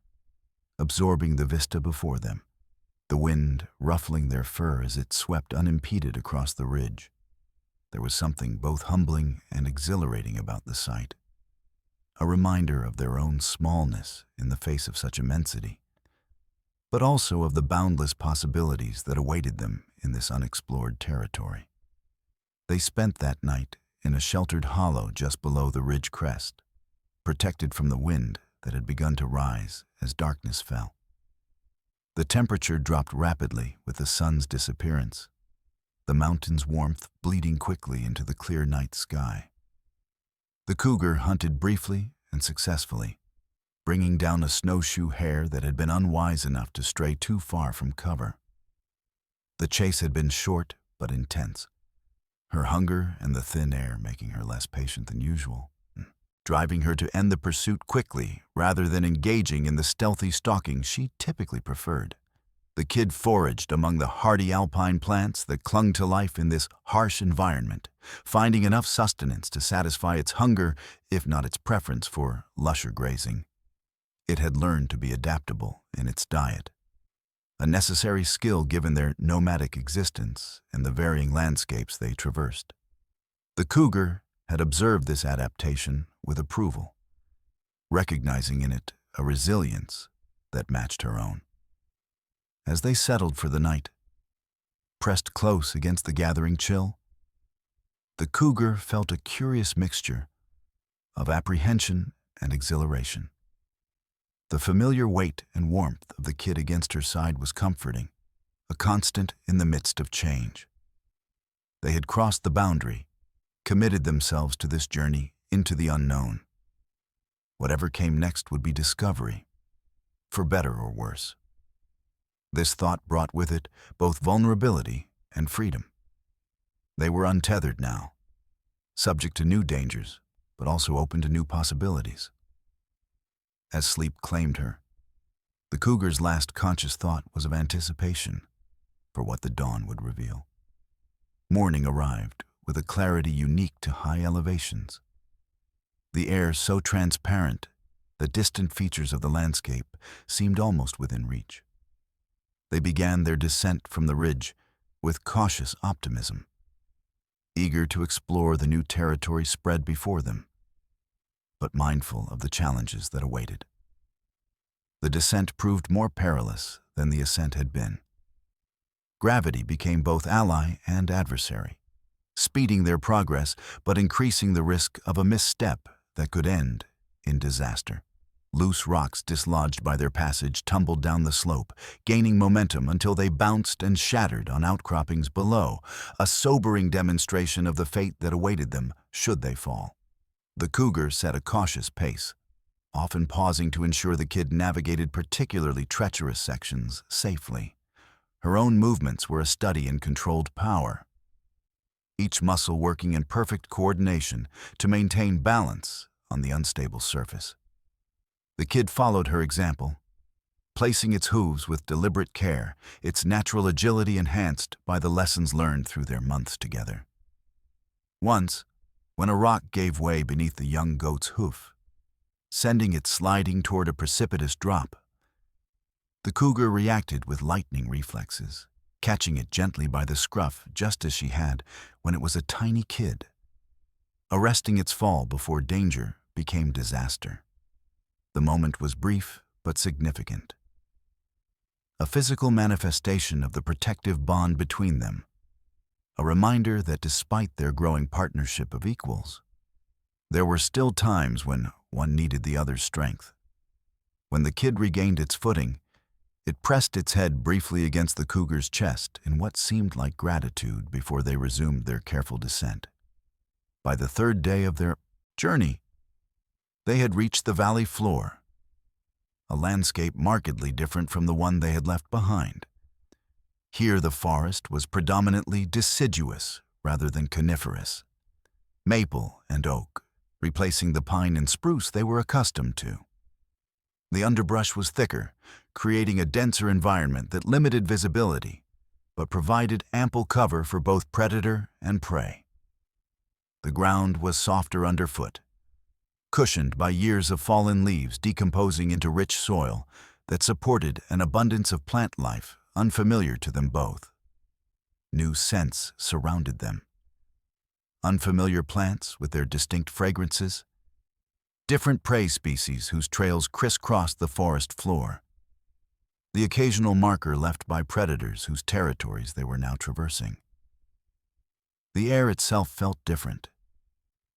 absorbing the vista before them, the wind ruffling their fur as it swept unimpeded across the ridge. There was something both humbling and exhilarating about the sight, a reminder of their own smallness in the face of such immensity, but also of the boundless possibilities that awaited them in this unexplored territory. They spent that night in a sheltered hollow just below the ridge crest, protected from the wind that had begun to rise as darkness fell. The temperature dropped rapidly with the sun's disappearance, the mountain's warmth bleeding quickly into the clear night sky. The cougar hunted briefly and successfully, bringing down a snowshoe hare that had been unwise enough to stray too far from cover. The chase had been short but intense, her hunger and the thin air making her less patient than usual. driving her to end the pursuit quickly rather than engaging in the stealthy stalking she typically preferred. The kid foraged among the hardy alpine plants that clung to life in this harsh environment, finding enough sustenance to satisfy its hunger, if not its preference for lusher grazing. It had learned to be adaptable in its diet, a necessary skill given their nomadic existence and the varying landscapes they traversed. The cougar had observed this adaptation with approval, recognizing in it a resilience that matched her own. As they settled for the night, pressed close against the gathering chill, the cougar felt a curious mixture of apprehension and exhilaration. The familiar weight and warmth of the kid against her side was comforting, a constant in the midst of change. They had crossed the boundary, committed themselves to this journey into the unknown. Whatever came next would be discovery, for better or worse. This thought brought with it both vulnerability and freedom. They were untethered now, subject to new dangers, but also open to new possibilities. As sleep claimed her, the cougar's last conscious thought was of anticipation for what the dawn would reveal. Morning arrived with a clarity unique to high elevations. The air so transparent that distant features of the landscape seemed almost within reach. They began their descent from the ridge with cautious optimism, eager to explore the new territory spread before them, but mindful of the challenges that awaited. The descent proved more perilous than the ascent had been. Gravity became both ally and adversary, speeding their progress but increasing the risk of a misstep that could end in disaster. Loose rocks dislodged by their passage tumbled down the slope, gaining momentum until they bounced and shattered on outcroppings below, a sobering demonstration of the fate that awaited them should they fall. The cougar set a cautious pace, often pausing to ensure the kid navigated particularly treacherous sections safely. Her own movements were a study in controlled power, each muscle working in perfect coordination to maintain balance on the unstable surface. The kid followed her example, placing its hooves with deliberate care, its natural agility enhanced by the lessons learned through their months together. Once, when a rock gave way beneath the young goat's hoof, sending it sliding toward a precipitous drop, the cougar reacted with lightning reflexes, catching it gently by the scruff just as she had when it was a tiny kid, arresting its fall before danger became disaster. The moment was brief but significant, a physical manifestation of the protective bond between them, a reminder that despite their growing partnership of equals, there were still times when one needed the other's strength. When the kid regained its footing, it pressed its head briefly against the cougar's chest in what seemed like gratitude before they resumed their careful descent. By the third day of their journey, they had reached the valley floor, a landscape markedly different from the one they had left behind. Here the forest was predominantly deciduous rather than coniferous, maple and oak, replacing the pine and spruce they were accustomed to. The underbrush was thicker, creating a denser environment that limited visibility, but provided ample cover for both predator and prey. The ground was softer underfoot, cushioned by years of fallen leaves decomposing into rich soil that supported an abundance of plant life unfamiliar to them both. New scents surrounded them. Unfamiliar plants with their distinct fragrances, different prey species whose trails crisscrossed the forest floor, the occasional marker left by predators whose territories they were now traversing. The air itself felt different,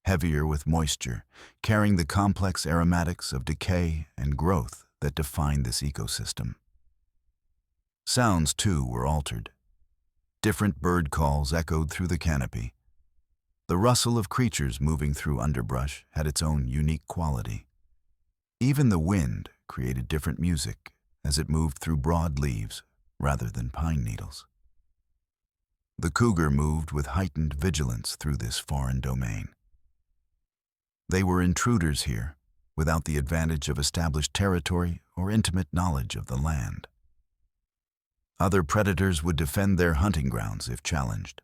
heavier with moisture, carrying the complex aromatics of decay and growth that define this ecosystem. Sounds, too, were altered. Different bird calls echoed through the canopy. The rustle of creatures moving through underbrush had its own unique quality. Even the wind created different music as it moved through broad leaves rather than pine needles. The cougar moved with heightened vigilance through this foreign domain. They were intruders here, without the advantage of established territory or intimate knowledge of the land. Other predators would defend their hunting grounds if challenged.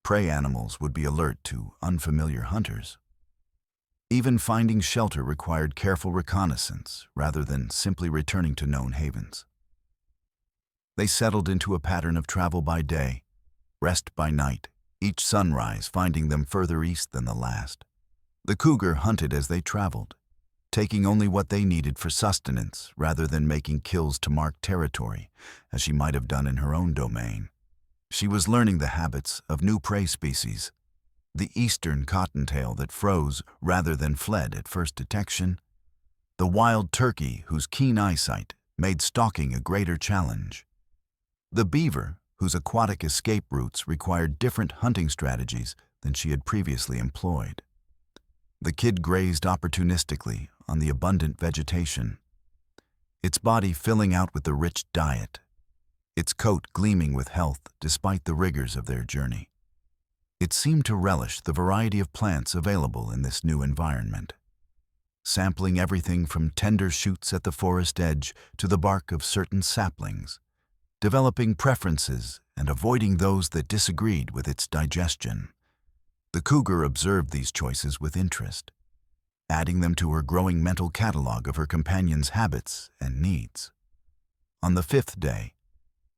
Prey animals would be alert to unfamiliar hunters. Even finding shelter required careful reconnaissance rather than simply returning to known havens. They settled into a pattern of travel by day, rest by night, each sunrise finding them further east than the last. The cougar hunted as they traveled, taking only what they needed for sustenance rather than making kills to mark territory, as she might have done in her own domain. She was learning the habits of new prey species, the eastern cottontail that froze rather than fled at first detection, the wild turkey whose keen eyesight made stalking a greater challenge, the beaver whose aquatic escape routes required different hunting strategies than she had previously employed. The kid grazed opportunistically on the abundant vegetation, its body filling out with the rich diet, its coat gleaming with health despite the rigors of their journey. It seemed to relish the variety of plants available in this new environment, sampling everything from tender shoots at the forest edge to the bark of certain saplings, developing preferences and avoiding those that disagreed with its digestion. The cougar observed these choices with interest, adding them to her growing mental catalog of her companion's habits and needs. On the 5th day,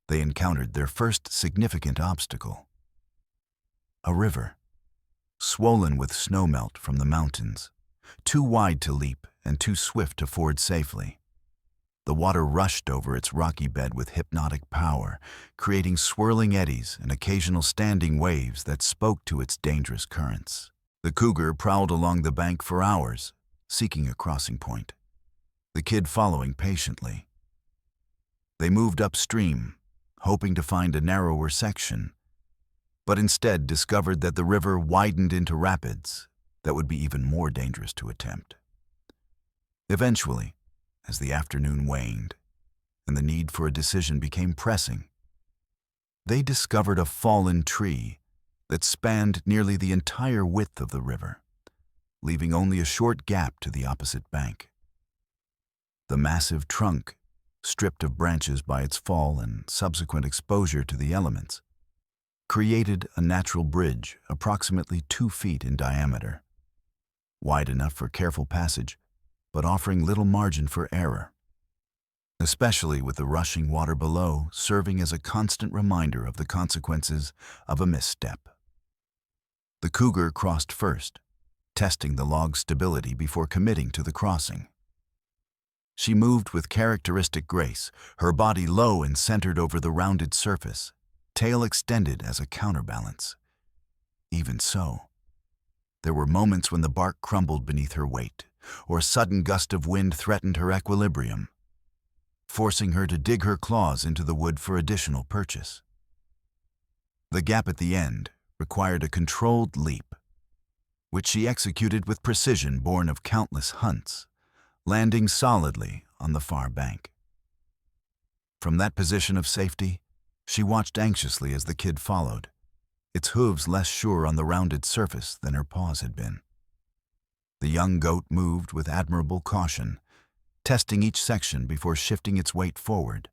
they encountered their first significant obstacle. A river, swollen with snowmelt from the mountains, too wide to leap and too swift to ford safely. The water rushed over its rocky bed with hypnotic power, creating swirling eddies and occasional standing waves that spoke to its dangerous currents. The cougar prowled along the bank for hours, seeking a crossing point, the kid following patiently. They moved upstream, hoping to find a narrower section, but instead discovered that the river widened into rapids that would be even more dangerous to attempt. Eventually, as the afternoon waned and the need for a decision became pressing, they discovered a fallen tree that spanned nearly the entire width of the river, leaving only a short gap to the opposite bank. The massive trunk, stripped of branches by its fall and subsequent exposure to the elements, created a natural bridge approximately 2 feet in diameter, wide enough for careful passage, but offering little margin for error, especially with the rushing water below serving as a constant reminder of the consequences of a misstep. The cougar crossed first, testing the log's stability before committing to the crossing. She moved with characteristic grace, her body low and centered over the rounded surface, tail extended as a counterbalance. Even so, there were moments when the bark crumbled beneath her weight, or a sudden gust of wind threatened her equilibrium, forcing her to dig her claws into the wood for additional purchase. The gap at the end required a controlled leap, which she executed with precision born of countless hunts, landing solidly on the far bank. From that position of safety, she watched anxiously as the kid followed, its hooves less sure on the rounded surface than her paws had been. The young goat moved with admirable caution, testing each section before shifting its weight forward,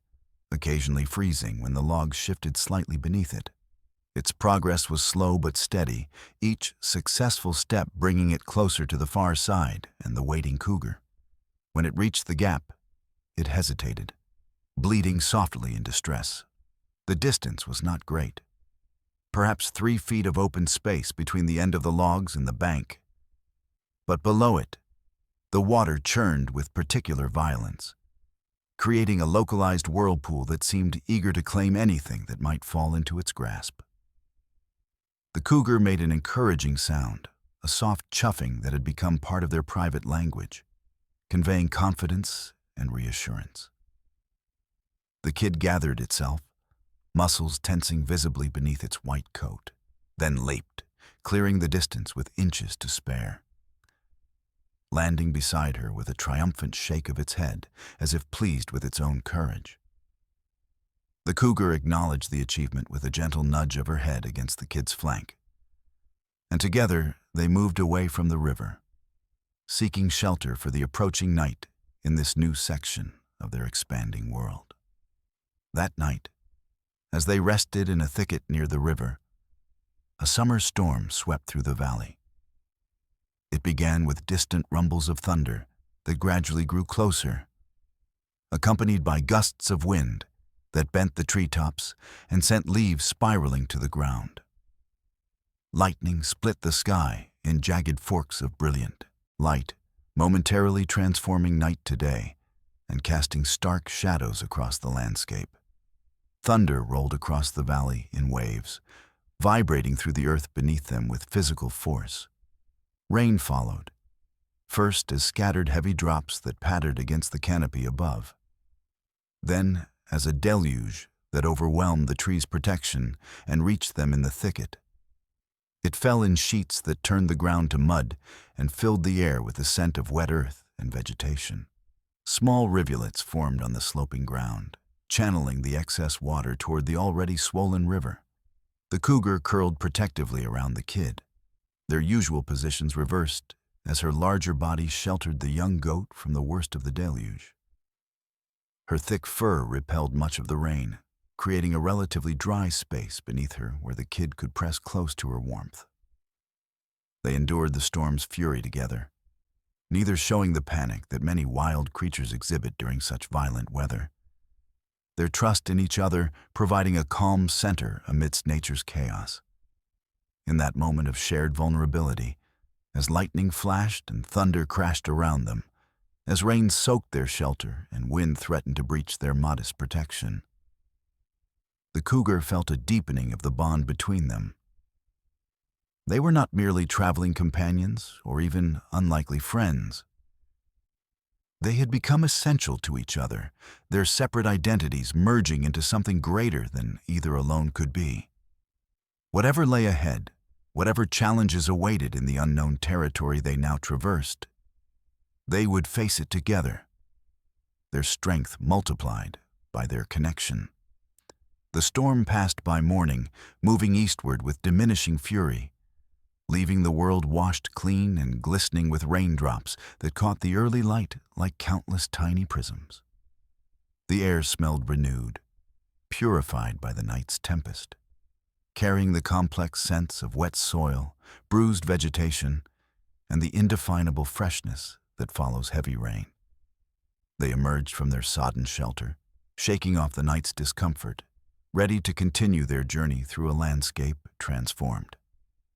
occasionally freezing when the log shifted slightly beneath it. Its progress was slow but steady, each successful step bringing it closer to the far side and the waiting cougar. When it reached the gap, it hesitated, bleating softly in distress. The distance was not great, perhaps 3 feet of open space between the end of the logs and the bank. But below it, the water churned with particular violence, creating a localized whirlpool that seemed eager to claim anything that might fall into its grasp. The cougar made an encouraging sound, a soft chuffing that had become part of their private language, conveying confidence and reassurance. The kid gathered itself, muscles tensing visibly beneath its white coat, then leaped, clearing the distance with inches to spare, landing beside her with a triumphant shake of its head, as if pleased with its own courage. The cougar acknowledged the achievement with a gentle nudge of her head against the kid's flank, and together they moved away from the river, seeking shelter for the approaching night in this new section of their expanding world. That night, as they rested in a thicket near the river, a summer storm swept through the valley. It began with distant rumbles of thunder that gradually grew closer, accompanied by gusts of wind that bent the treetops and sent leaves spiraling to the ground. Lightning split the sky in jagged forks of brilliant light, momentarily transforming night to day and casting stark shadows across the landscape. Thunder rolled across the valley in waves, vibrating through the earth beneath them with physical force. Rain followed, first as scattered heavy drops that pattered against the canopy above, then as a deluge that overwhelmed the tree's protection and reached them in the thicket. It fell in sheets that turned the ground to mud and filled the air with the scent of wet earth and vegetation. Small rivulets formed on the sloping ground, channeling the excess water toward the already swollen river. The cougar curled protectively around the kid, their usual positions reversed as her larger body sheltered the young goat from the worst of the deluge. Her thick fur repelled much of the rain, creating a relatively dry space beneath her where the kid could press close to her warmth. They endured the storm's fury together, neither showing the panic that many wild creatures exhibit during such violent weather. Their trust in each other providing a calm center amidst nature's chaos. In that moment of shared vulnerability, as lightning flashed and thunder crashed around them, as rain soaked their shelter and wind threatened to breach their modest protection, the cougar felt a deepening of the bond between them. They were not merely traveling companions or even unlikely friends. They had become essential to each other, their separate identities merging into something greater than either alone could be. Whatever lay ahead, whatever challenges awaited in the unknown territory they now traversed, they would face it together, their strength multiplied by their connection. The storm passed by morning, moving eastward with diminishing fury, leaving the world washed clean and glistening with raindrops that caught the early light like countless tiny prisms. The air smelled renewed, purified by the night's tempest, carrying the complex scents of wet soil, bruised vegetation, and the indefinable freshness that follows heavy rain. They emerged from their sodden shelter, shaking off the night's discomfort, ready to continue their journey through a landscape transformed.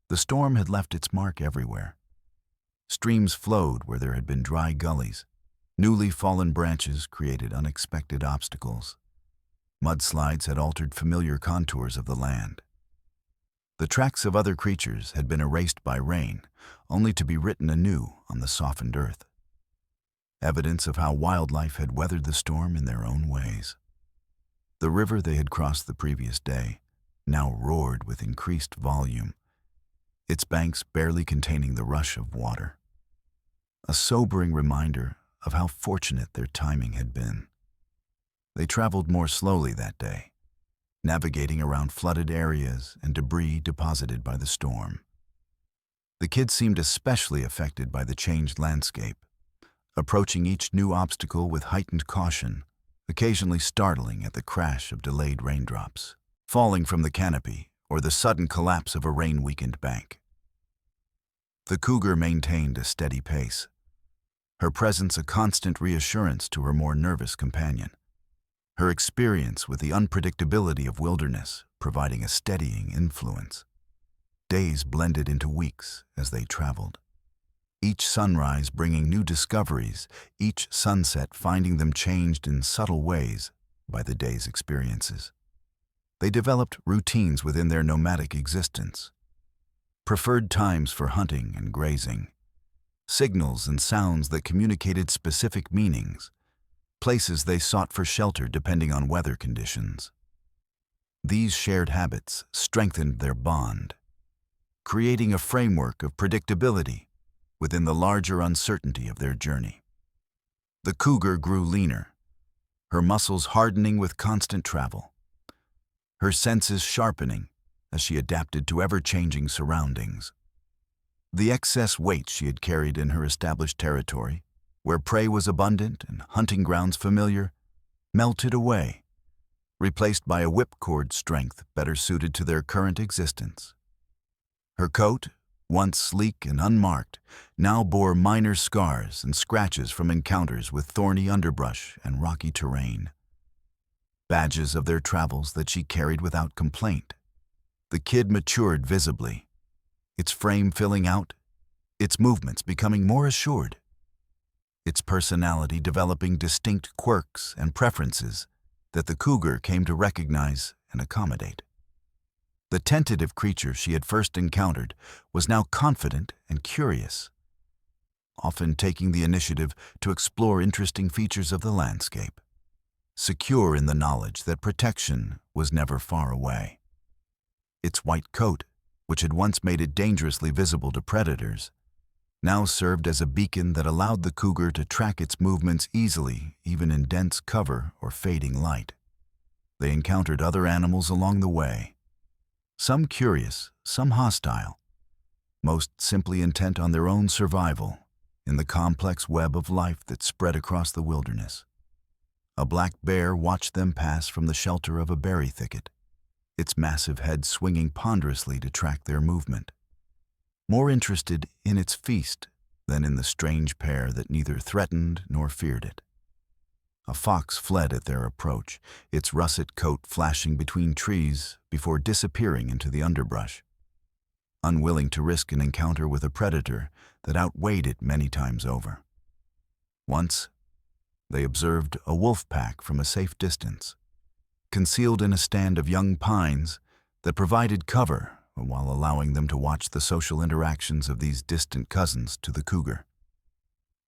The storm had left its mark everywhere. Streams flowed where there had been dry gullies. Newly fallen branches created unexpected obstacles. Mudslides had altered familiar contours of the land. The tracks of other creatures had been erased by rain, only to be written anew on the softened earth. Evidence of how wildlife had weathered the storm in their own ways. The river they had crossed the previous day now roared with increased volume, its banks barely containing the rush of water. A sobering reminder of how fortunate their timing had been. They traveled more slowly that day, navigating around flooded areas and debris deposited by the storm. The kids seemed especially affected by the changed landscape, approaching each new obstacle with heightened caution, occasionally startling at the crash of delayed raindrops, falling from the canopy, or the sudden collapse of a rain-weakened bank. The cougar maintained a steady pace, her presence a constant reassurance to her more nervous companion, her experience with the unpredictability of wilderness providing a steadying influence. Days blended into weeks as they traveled, each sunrise bringing new discoveries, each sunset finding them changed in subtle ways by the day's experiences. They developed routines within their nomadic existence, preferred times for hunting and grazing, signals and sounds that communicated specific meanings, places they sought for shelter depending on weather conditions. These shared habits strengthened their bond, creating a framework of predictability within the larger uncertainty of their journey. The cougar grew leaner, her muscles hardening with constant travel, her senses sharpening as she adapted to ever-changing surroundings. The excess weight she had carried in her established territory, where prey was abundant and hunting grounds familiar, melted away, replaced by a whipcord strength better suited to their current existence. Her coat, once sleek and unmarked, now bore minor scars and scratches from encounters with thorny underbrush and rocky terrain. Badges of their travels that she carried without complaint. The kid matured visibly, its frame filling out, its movements becoming more assured, its personality developing distinct quirks and preferences that the cougar came to recognize and accommodate. The tentative creature she had first encountered was now confident and curious, often taking the initiative to explore interesting features of the landscape, secure in the knowledge that protection was never far away. Its white coat, which had once made it dangerously visible to predators, now served as a beacon that allowed the cougar to track its movements easily, even in dense cover or fading light. They encountered other animals along the way, some curious, some hostile, most simply intent on their own survival in the complex web of life that spread across the wilderness. A black bear watched them pass from the shelter of a berry thicket, its massive head swinging ponderously to track their movement, more interested in its feast than in the strange pair that neither threatened nor feared it. A fox fled at their approach, its russet coat flashing between trees before disappearing into the underbrush, unwilling to risk an encounter with a predator that outweighed it many times over. Once, they observed a wolf pack from a safe distance, concealed in a stand of young pines that provided cover while allowing them to watch the social interactions of these distant cousins to the cougar.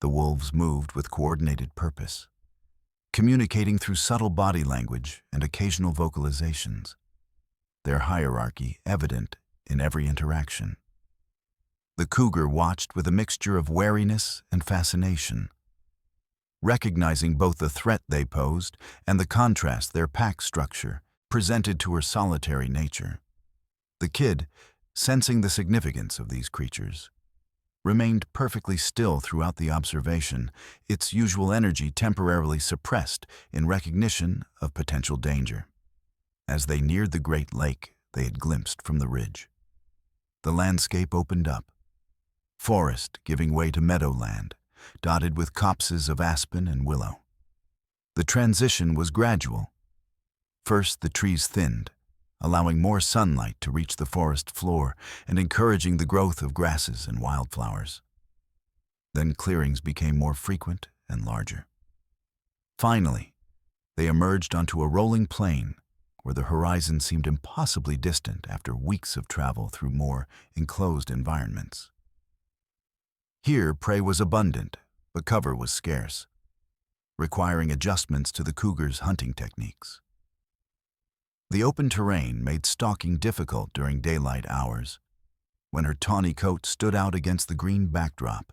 The wolves moved with coordinated purpose, communicating through subtle body language and occasional vocalizations, their hierarchy evident in every interaction. The cougar watched with a mixture of wariness and fascination, recognizing both the threat they posed and the contrast their pack structure presented to her solitary nature. The kid, sensing the significance of these creatures, remained perfectly still throughout the observation, its usual energy temporarily suppressed in recognition of potential danger. As they neared the great lake they had glimpsed from the ridge, the landscape opened up, forest giving way to meadowland, dotted with copses of aspen and willow. The transition was gradual. First, the trees thinned, allowing more sunlight to reach the forest floor and encouraging the growth of grasses and wildflowers. Then clearings became more frequent and larger. Finally, they emerged onto a rolling plain where the horizon seemed impossibly distant after weeks of travel through more enclosed environments. Here, prey was abundant, but cover was scarce, requiring adjustments to the cougar's hunting techniques. The open terrain made stalking difficult during daylight hours, when her tawny coat stood out against the green backdrop,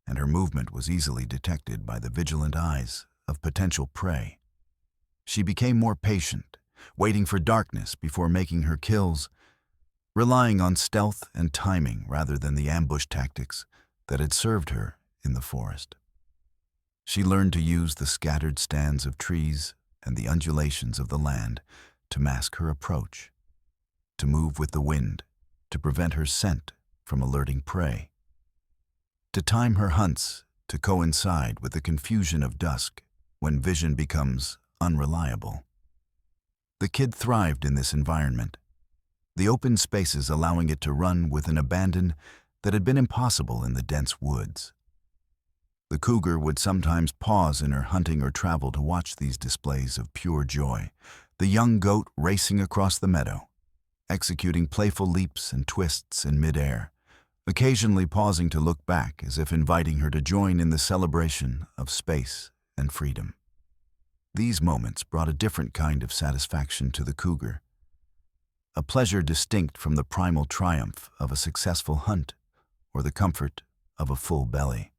and her movement was easily detected by the vigilant eyes of potential prey. She became more patient, waiting for darkness before making her kills, relying on stealth and timing rather than the ambush tactics that had served her in the forest. She learned to use the scattered stands of trees and the undulations of the land to mask her approach, to move with the wind, to prevent her scent from alerting prey, to time her hunts to coincide with the confusion of dusk when vision becomes unreliable. The kid thrived in this environment, the open spaces allowing it to run with an abandon that had been impossible in the dense woods. The cougar would sometimes pause in her hunting or travel to watch these displays of pure joy, the young goat racing across the meadow, executing playful leaps and twists in midair, occasionally pausing to look back as if inviting her to join in the celebration of space and freedom. These moments brought a different kind of satisfaction to the cougar, a pleasure distinct from the primal triumph of a successful hunt or the comfort of a full belly.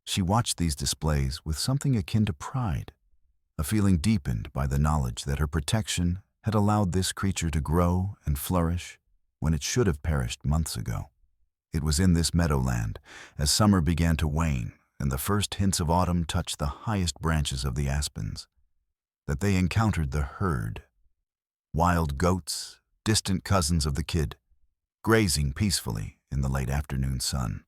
She watched these displays with something akin to pride, a feeling deepened by the knowledge that her protection had allowed this creature to grow and flourish when it should have perished months ago. It was in this meadowland, as summer began to wane and the first hints of autumn touched the highest branches of the aspens, that they encountered the herd. Wild goats, distant cousins of the kid, grazing peacefully in the late afternoon sun.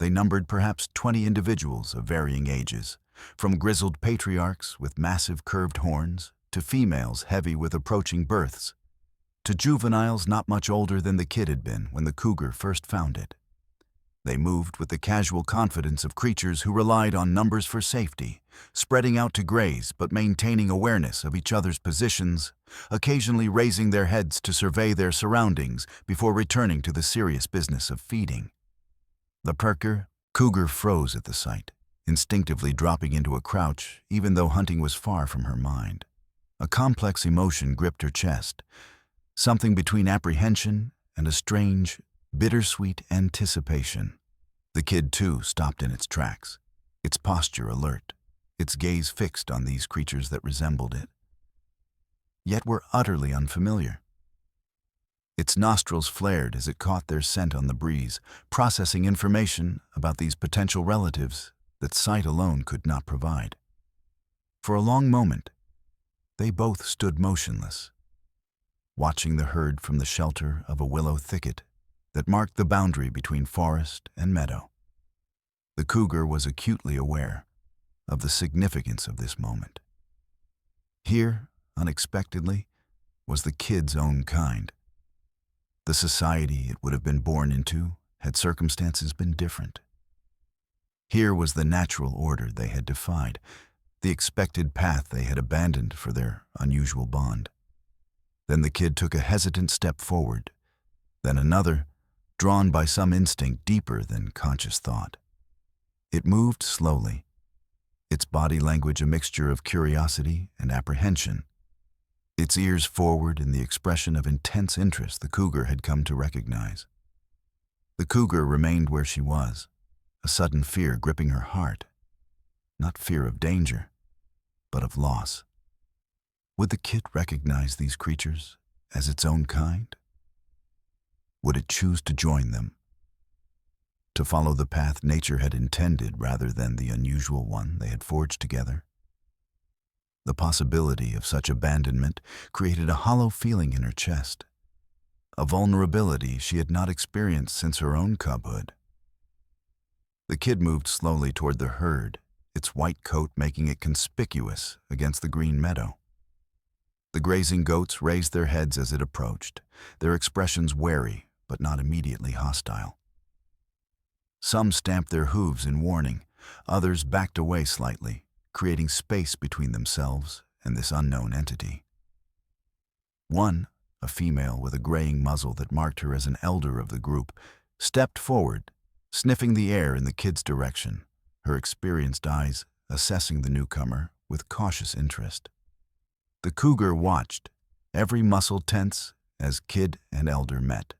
They numbered perhaps 20 individuals of varying ages, from grizzled patriarchs with massive curved horns, to females heavy with approaching births, to juveniles not much older than the kid had been when the cougar first found it. They moved with the casual confidence of creatures who relied on numbers for safety, spreading out to graze but maintaining awareness of each other's positions, occasionally raising their heads to survey their surroundings before returning to the serious business of feeding. The cougar froze at the sight, instinctively dropping into a crouch even though hunting was far from her mind. A complex emotion gripped her chest, something between apprehension and a strange, bittersweet anticipation. The kid, too, stopped in its tracks, its posture alert, its gaze fixed on these creatures that resembled it, yet were utterly unfamiliar. Its nostrils flared as it caught their scent on the breeze, processing information about these potential relatives that sight alone could not provide. For a long moment, they both stood motionless, watching the herd from the shelter of a willow thicket that marked the boundary between forest and meadow. The cougar was acutely aware of the significance of this moment. Here, unexpectedly, was the kid's own kind. The society it would have been born into had circumstances been different. Here was the natural order they had defied, the expected path they had abandoned for their unusual bond. Then the kid took a hesitant step forward, then another, drawn by some instinct deeper than conscious thought. It moved slowly, its body language a mixture of curiosity and apprehension, its ears forward in the expression of intense interest the cougar had come to recognize. The cougar remained where she was, a sudden fear gripping her heart, not fear of danger, but of loss. Would the kid recognize these creatures as its own kind? Would it choose to join them, to follow the path nature had intended rather than the unusual one they had forged together? The possibility of such abandonment created a hollow feeling in her chest, a vulnerability she had not experienced since her own cubhood. The kid moved slowly toward the herd, its white coat making it conspicuous against the green meadow. The grazing goats raised their heads as it approached, their expressions wary but not immediately hostile. Some stamped their hooves in warning, others backed away slightly, creating space between themselves and this unknown entity. One, a female with a graying muzzle that marked her as an elder of the group, stepped forward, sniffing the air in the kid's direction, her experienced eyes assessing the newcomer with cautious interest. The cougar watched, every muscle tense as kid and elder met,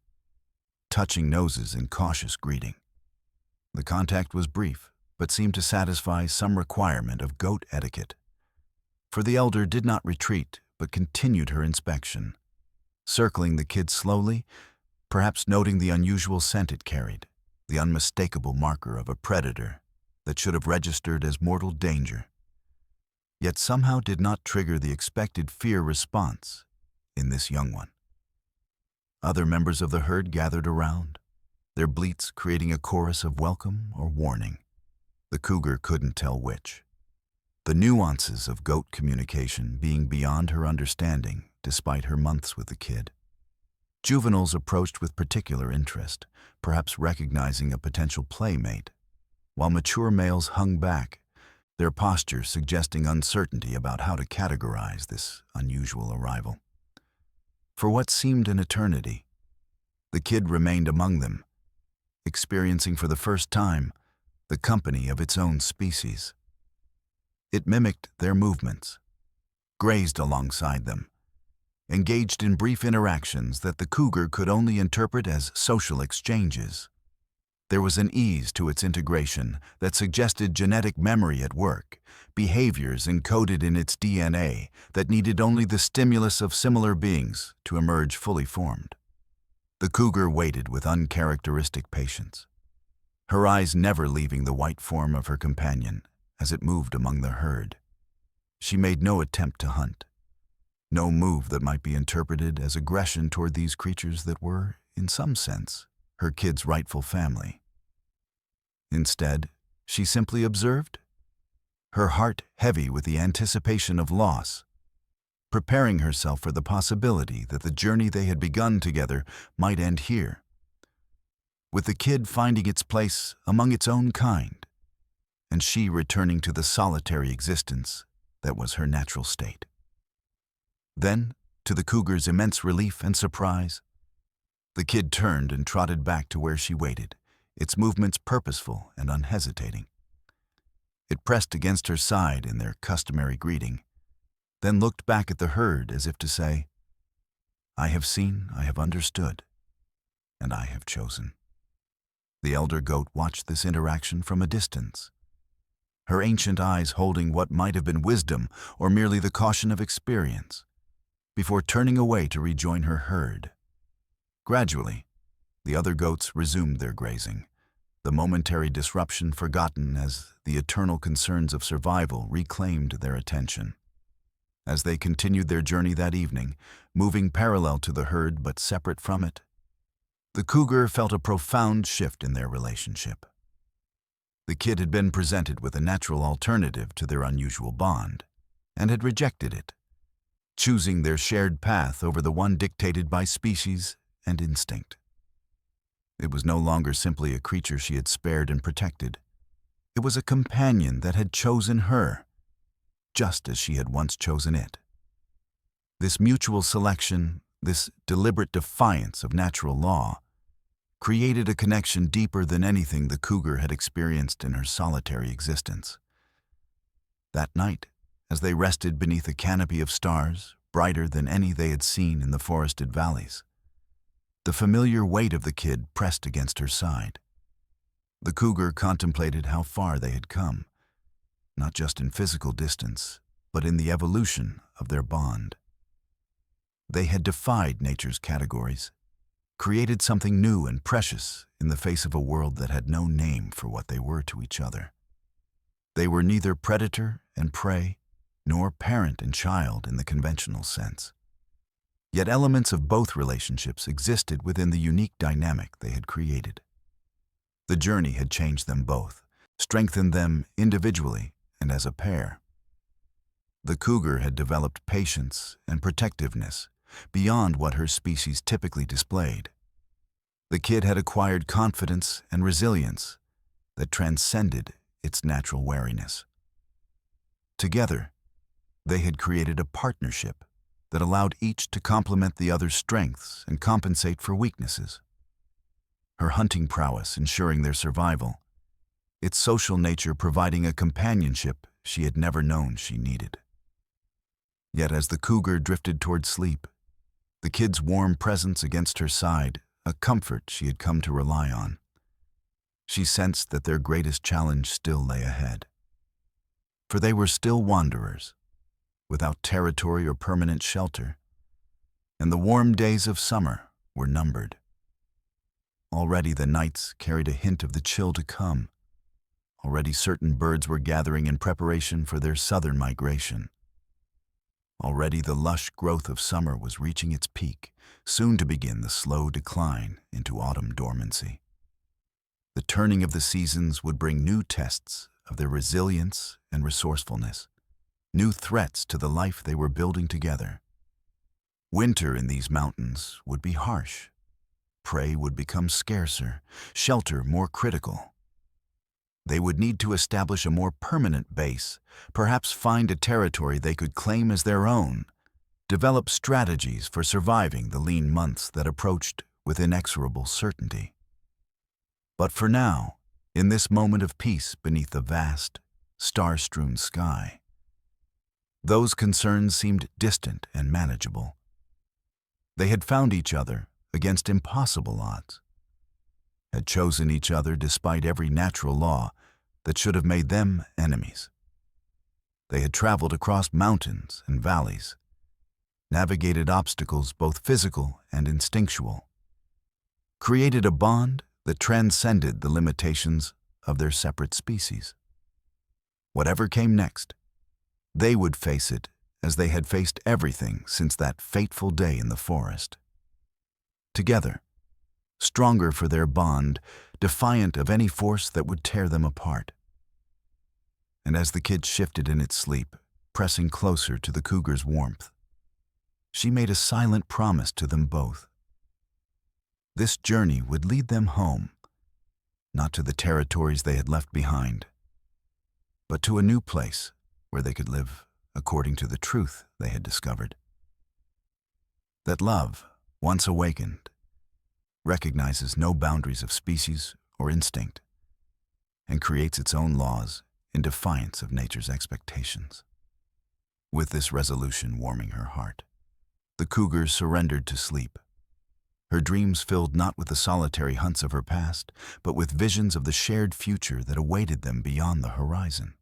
touching noses in cautious greeting. The contact was brief, but seemed to satisfy some requirement of goat etiquette. For the elder did not retreat, but continued her inspection, circling the kid slowly, perhaps noting the unusual scent it carried, the unmistakable marker of a predator that should have registered as mortal danger, yet somehow did not trigger the expected fear response in this young one. Other members of the herd gathered around, their bleats creating a chorus of welcome or warning. The cougar couldn't tell which, the nuances of goat communication being beyond her understanding despite her months with the kid. Juveniles approached with particular interest, perhaps recognizing a potential playmate, while mature males hung back, their posture suggesting uncertainty about how to categorize this unusual arrival. For what seemed an eternity, the kid remained among them, experiencing for the first time the company of its own species. It mimicked their movements, grazed alongside them, engaged in brief interactions that the cougar could only interpret as social exchanges. There was an ease to its integration that suggested genetic memory at work, behaviors encoded in its DNA that needed only the stimulus of similar beings to emerge fully formed. The cougar waited with uncharacteristic patience, her eyes never leaving the white form of her companion as it moved among the herd. She made no attempt to hunt, no move that might be interpreted as aggression toward these creatures that were, in some sense, her kid's rightful family. Instead, she simply observed, her heart heavy with the anticipation of loss, preparing herself for the possibility that the journey they had begun together might end here, with the kid finding its place among its own kind, and she returning to the solitary existence that was her natural state. Then, to the cougar's immense relief and surprise, the kid turned and trotted back to where she waited, its movements purposeful and unhesitating. It pressed against her side in their customary greeting, then looked back at the herd as if to say, "I have seen, I have understood, and I have chosen." The elder goat watched this interaction from a distance, her ancient eyes holding what might have been wisdom or merely the caution of experience, before turning away to rejoin her herd. Gradually, the other goats resumed their grazing, the momentary disruption forgotten as the eternal concerns of survival reclaimed their attention. As they continued their journey that evening, moving parallel to the herd but separate from it, the cougar felt a profound shift in their relationship. The kid had been presented with a natural alternative to their unusual bond, and had rejected it, choosing their shared path over the one dictated by species and instinct. It was no longer simply a creature she had spared and protected. It was a companion that had chosen her, just as she had once chosen it. This mutual selection, this deliberate defiance of natural law, created a connection deeper than anything the cougar had experienced in her solitary existence. That night, as they rested beneath a canopy of stars, brighter than any they had seen in the forested valleys, the familiar weight of the kid pressed against her side. The cougar contemplated how far they had come, not just in physical distance, but in the evolution of their bond. They had defied nature's categories, created something new and precious in the face of a world that had no name for what they were to each other. They were neither predator and prey, nor parent and child in the conventional sense. Yet elements of both relationships existed within the unique dynamic they had created. The journey had changed them both, strengthened them individually and as a pair. The cougar had developed patience and protectiveness beyond what her species typically displayed. The kid had acquired confidence and resilience that transcended its natural wariness. Together, they had created a partnership that allowed each to complement the other's strengths and compensate for weaknesses. Her hunting prowess ensuring their survival, its social nature providing a companionship she had never known she needed. Yet as the cougar drifted toward sleep, the kid's warm presence against her side, a comfort she had come to rely on, she sensed that their greatest challenge still lay ahead. For they were still wanderers, without territory or permanent shelter, and the warm days of summer were numbered. Already the nights carried a hint of the chill to come. Already certain birds were gathering in preparation for their southern migration. Already the lush growth of summer was reaching its peak, soon to begin the slow decline into autumn dormancy. The turning of the seasons would bring new tests of their resilience and resourcefulness, new threats to the life they were building together. Winter in these mountains would be harsh. Prey would become scarcer, shelter more critical. They would need to establish a more permanent base, perhaps find a territory they could claim as their own, develop strategies for surviving the lean months that approached with inexorable certainty. But for now, in this moment of peace beneath the vast, star-strewn sky, those concerns seemed distant and manageable. They had found each other against impossible odds, had chosen each other despite every natural law that should have made them enemies. They had traveled across mountains and valleys, navigated obstacles both physical and instinctual, created a bond that transcended the limitations of their separate species. Whatever came next, they would face it as they had faced everything since that fateful day in the forest. Together, stronger for their bond, defiant of any force that would tear them apart. And as the kid shifted in its sleep, pressing closer to the cougar's warmth, she made a silent promise to them both. This journey would lead them home, not to the territories they had left behind, but to a new place where they could live according to the truth they had discovered. That love, once awakened, recognizes no boundaries of species or instinct, and creates its own laws in defiance of nature's expectations. With this resolution warming her heart, the cougar surrendered to sleep, her dreams filled not with the solitary hunts of her past, but with visions of the shared future that awaited them beyond the horizon.